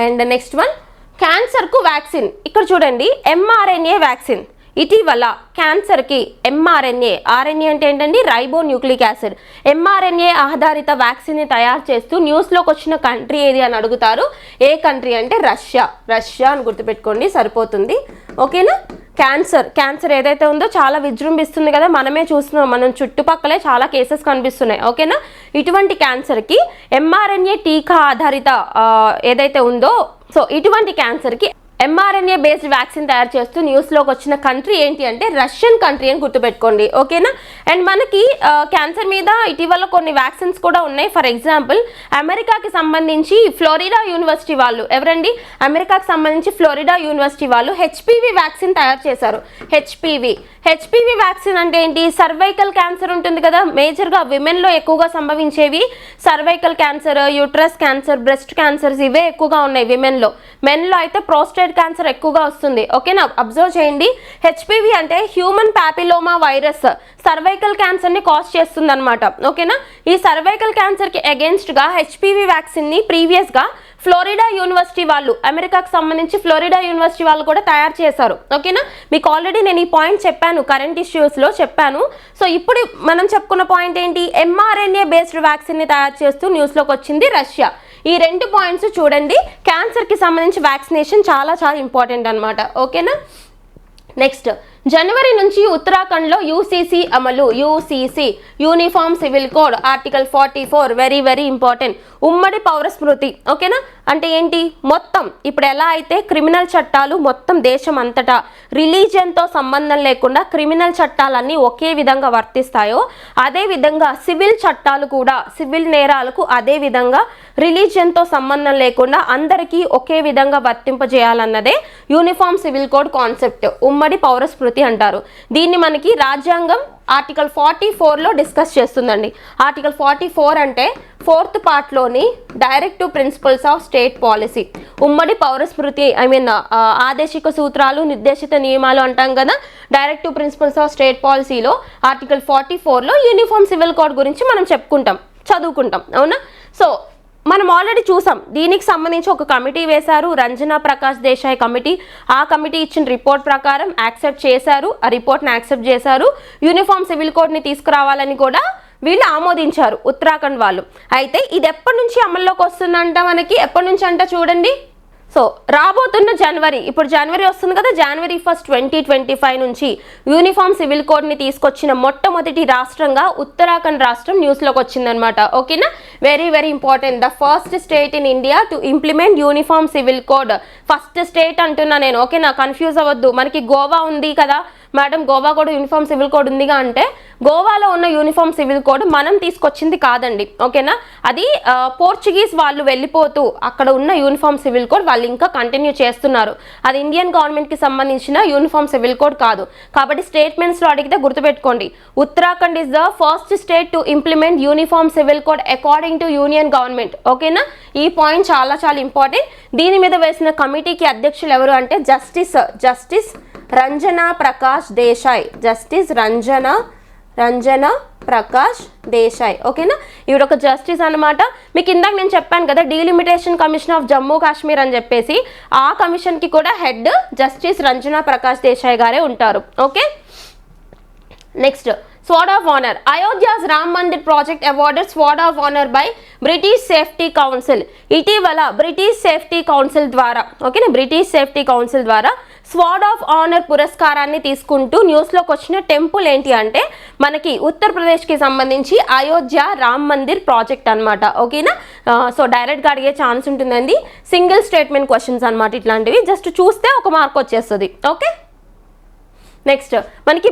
అండ్ నెక్స్ట్ వన్, క్యాన్సర్కు వ్యాక్సిన్. ఇక్కడ చూడండి, mRNA వ్యాక్సిన్. ఇటీవల క్యాన్సర్కి ఎంఆర్ఎన్ఏ, ఆర్ఎన్ఏ అంటే ఏంటండి రైబో న్యూక్లిక్ యాసిడ్, ఎంఆర్ఎన్ఏ ఆధారిత వ్యాక్సిన్ని తయారు చేస్తూ న్యూస్లోకి వచ్చిన కంట్రీ ఏది అని అడుగుతారు. ఏ కంట్రీ అంటే రష్యా. రష్యా అని గుర్తుపెట్టుకోండి సరిపోతుంది. ఓకేనా. క్యాన్సర్ ఏదైతే ఉందో చాలా విజృంభిస్తుంది కదా, మనమే చూస్తున్నాం, మనం చుట్టుపక్కలే చాలా కేసెస్ కనిపిస్తున్నాయి. ఓకేనా. ఇటువంటి క్యాన్సర్కి ఎంఆర్ఎన్ఏ టీకా ఆధారిత ఏదైతే ఉందో, సో ఇటువంటి క్యాన్సర్కి ఎంఆర్ఎన్ఏ బేస్డ్ వ్యాక్సిన్ తయారు చేస్తూ న్యూస్లోకి వచ్చిన కంట్రీ ఏంటి అంటే రష్యన్ కంట్రీ అని గుర్తుపెట్టుకోండి. ఓకేనా. అండ్ మనకి క్యాన్సర్ మీద ఇటీవల కొన్ని వ్యాక్సిన్స్ కూడా ఉన్నాయి. ఫర్ ఎగ్జాంపుల్ అమెరికాకి సంబంధించి ఫ్లోరిడా యూనివర్సిటీ వాళ్ళు, ఎవరండి, అమెరికాకి సంబంధించి ఫ్లోరిడా యూనివర్సిటీ వాళ్ళు హెచ్పివి వ్యాక్సిన్ తయారు చేశారు. హెచ్పివి వ్యాక్సిన్ అంటే ఏంటి, సర్వైకల్ క్యాన్సర్ ఉంటుంది కదా, మేజర్గా విమెన్లో ఎక్కువగా సంభవించేవి cervical cancer, uterus cancer, breast cancers ఇవే ఎక్కువగా ఉన్నాయి విమెన్లో. మెన్లో అయితే ప్రోస్టేట్ క్యాన్సర్ ఎక్కువగా వస్తుంది. ఓకేనా. అబ్జర్వ్ చేయండి, హెచ్పివి అంటే హ్యూమన్ ప్యాపిలోమా వైరస్ సర్వైకల్ క్యాన్సర్ని కాజ్ చేస్తుంది అనమాట. ఓకేనా. ఈ సర్వైకల్ క్యాన్సర్కి అగేన్స్ట్గా హెచ్పివి వ్యాక్సిన్ని ప్రీవియస్గా ఫ్లోరిడా యూనివర్సిటీ వాళ్ళు, అమెరికాకు సంబంధించి ఫ్లోరిడా యూనివర్సిటీ వాళ్ళు కూడా తయారు చేశారు. ఓకేనా. మీకు ఆల్రెడీ నేను ఈ పాయింట్ చెప్పాను, కరెంట్ ఇష్యూస్లో చెప్పాను. సో ఇప్పుడు మనం చెప్పుకున్న పాయింట్ ఏంటి, ఎంఆర్ఎన్ఏ బేస్డ్ వ్యాక్సిన్ని తయారు చేస్తూ న్యూస్లోకి వచ్చింది రష్యా. ఈ 2 పాయింట్స్ చూడండి, క్యాన్సర్కి సంబంధించి వ్యాక్సినేషన్ చాలా చాలా ఇంపార్టెంట్ అనమాట. ఓకేనా. నెక్స్ట్, జనవరి నుంచి ఉత్తరాఖండ్లో యూసీసీ అమలు. UCC uniform civil code article 44 very very important. ఉమ్మడి పౌర స్మృతి. ఓకేనా. అంటే ఏంటి, మొత్తం ఇప్పుడు ఎలా అయితే క్రిమినల్ చట్టాలు మొత్తం దేశం అంతటా రిలీజియన్తో సంబంధం లేకుండా క్రిమినల్ చట్టాలన్నీ ఒకే విధంగా వర్తిస్తాయో, అదే విధంగా సివిల్ చట్టాలు కూడా, సివిల్ నేరాలకు అదే విధంగా రిలీజియన్తో సంబంధం లేకుండా అందరికీ ఒకే విధంగా వర్తింపజేయాలన్నదే యూనిఫామ్ సివిల్ కోడ్ కాన్సెప్ట్, ఉమ్మడి పౌర స్మృతి అంటారు. దీన్ని మనకి రాజ్యాంగం ఆర్టికల్ 44లో డిస్కస్ చేస్తుందండి. ఆర్టికల్ 44 అంటే 4th పార్ట్లోని directive principles of state policy, ఉమ్మడి పౌర స్మృతి, ఆదేశిక సూత్రాలు, నిర్దేశిత నియమాలు అంటాం కదా, డైరెక్టివ్ ప్రిన్సిపల్స్ ఆఫ్ స్టేట్ పాలసీలో ఆర్టికల్ 44లో యూనిఫామ్ సివిల్ కోడ్ గురించి మనం చదువుకుంటాం. అవునా. సో మనం ఆల్రెడీ చూసాం, దీనికి సంబంధించి ఒక కమిటీ వేశారు, రంజనా ప్రకాష్ దేశాయ్ కమిటీ. ఆ కమిటీ ఇచ్చిన రిపోర్ట్ ప్రకారం యాక్సెప్ట్ చేశారు, ఆ రిపోర్ట్ని యాక్సెప్ట్ చేశారు. యూనిఫామ్ సివిల్ కోడ్ని తీసుకురావాలని కూడా వీళ్ళు ఆమోదించారు, ఉత్తరాఖండ్ వాళ్ళు. అయితే ఇది ఎప్పటి నుంచి అమల్లోకి వస్తుందంట మనకి, ఎప్పటి నుంచి అంట చూడండి. సో రాబోతున్న జనవరి, ఇప్పుడు జనవరి వస్తుంది కదా, జనవరి 1, 2025 నుంచి యూనిఫామ్ సివిల్ కోడ్ని తీసుకొచ్చిన మొట్టమొదటి రాష్ట్రంగా ఉత్తరాఖండ్ రాష్ట్రం న్యూస్లోకి వచ్చిందనమాట. ఓకేనా. Very very important, the first state in India to implement uniform civil code. First state అంటున్నా నేను. ఓకేనా, కన్ఫ్యూజ్ అవ్వద్దు. మనకి గోవా ఉంది కదా మేడం, గోవా కూడా యూనిఫామ్ సివిల్ కోడ్ ఉందిగా అంటే, గోవాలో ఉన్న యూనిఫామ్ సివిల్ కోడ్ మనం తీసుకొచ్చింది కాదండి. ఓకేనా. అది పోర్చుగీస్ వాళ్ళు వెళ్ళిపోతూ అక్కడ ఉన్న యూనిఫామ్ సివిల్ కోడ్ వాళ్ళు ఇంకా కంటిన్యూ చేస్తున్నారు. అది ఇండియన్ గవర్నమెంట్కి సంబంధించిన యూనిఫామ్ సివిల్ కోడ్ కాదు. కాబట్టి స్టేట్మెంట్స్లో అడిగితే గుర్తుపెట్టుకోండి, Uttarakhand is the first state to implement uniform civil code according to union government. ఓకేనా. ఈ పాయింట్ చాలా చాలా ఇంపార్టెంట్. దీని మీద వేసిన కమిటీకి అధ్యక్షులు ఎవరు అంటే జస్టిస్ రంజనా ప్రకాష్ దేశాయ్. జస్టిస్ రంజనా ప్రకాష్ దేశాయ్. ఓకేనా. ఈవిడ ఒక జస్టిస్ అనమాట. మీకు ఇందాక నేను చెప్పాను కదా, delimitation commission of Jammu Kashmir అని చెప్పేసి, ఆ కమిషన్కి కూడా హెడ్ జస్టిస్ రంజనా ప్రకాష్ దేశాయ్ గారే ఉంటారు. Okay. Next, sword of honour. Ayodhya's Ram Mandir project awarded sword of honour by British Safety Council. ఇటీవల బ్రిటిష్ సేఫ్టీ కౌన్సిల్ ద్వారా, ఓకేనా, బ్రిటిష్ సేఫ్టీ కౌన్సిల్ ద్వారా స్వార్డ్ ఆఫ్ ఆనర్ పురస్కారాన్ని తీసుకుంటూ న్యూస్లోకి వచ్చిన టెంపుల్ ఏంటి అంటే మనకి ఉత్తరప్రదేశ్కి సంబంధించి అయోధ్య రామ్ మందిర్ ప్రాజెక్ట్ అనమాట. ఓకేనా. సో డైరెక్ట్గా అడిగే ఛాన్స్ ఉంటుందండి. సింగిల్ స్టేట్మెంట్ క్వశ్చన్స్ అనమాట ఇట్లాంటివి. జస్ట్ చూస్తే ఒక మార్క్ వచ్చేస్తుంది. ఓకే. నెక్స్ట్, మనకి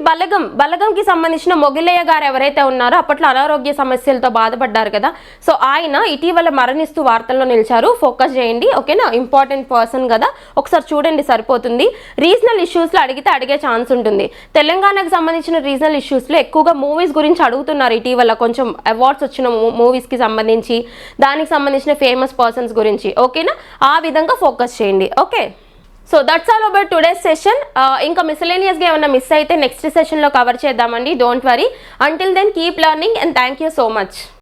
బలగంకి సంబంధించిన మొగిలయ్య గారు ఎవరైతే ఉన్నారో అప్పట్లో అనారోగ్య సమస్యలతో బాధపడ్డారు కదా, సో ఆయన ఇటీవల మరణిస్తూ వార్తల్లో నిలిచారు. ఫోకస్ చేయండి. ఓకేనా. ఇంపార్టెంట్ పర్సన్ కదా, ఒకసారి చూడండి సరిపోతుంది. రీజనల్ ఇష్యూస్లో అడిగే ఛాన్స్ ఉంటుంది. తెలంగాణకు సంబంధించిన రీజనల్ ఇష్యూస్లో ఎక్కువగా మూవీస్ గురించి అడుగుతున్నారు ఇటీవల, కొంచెం అవార్డ్స్ వచ్చిన మూవీస్కి సంబంధించి, దానికి సంబంధించిన ఫేమస్ పర్సన్స్ గురించి. ఓకేనా. ఆ విధంగా ఫోకస్ చేయండి. Okay. So that's all about today's session. ఇంకా మిస్సెలేనియస్గా ఏమన్నా మిస్ అయితే నెక్స్ట్ సెషన్లో కవర్ చేద్దామండి. Don't worry. Until then keep learning and thank you so much.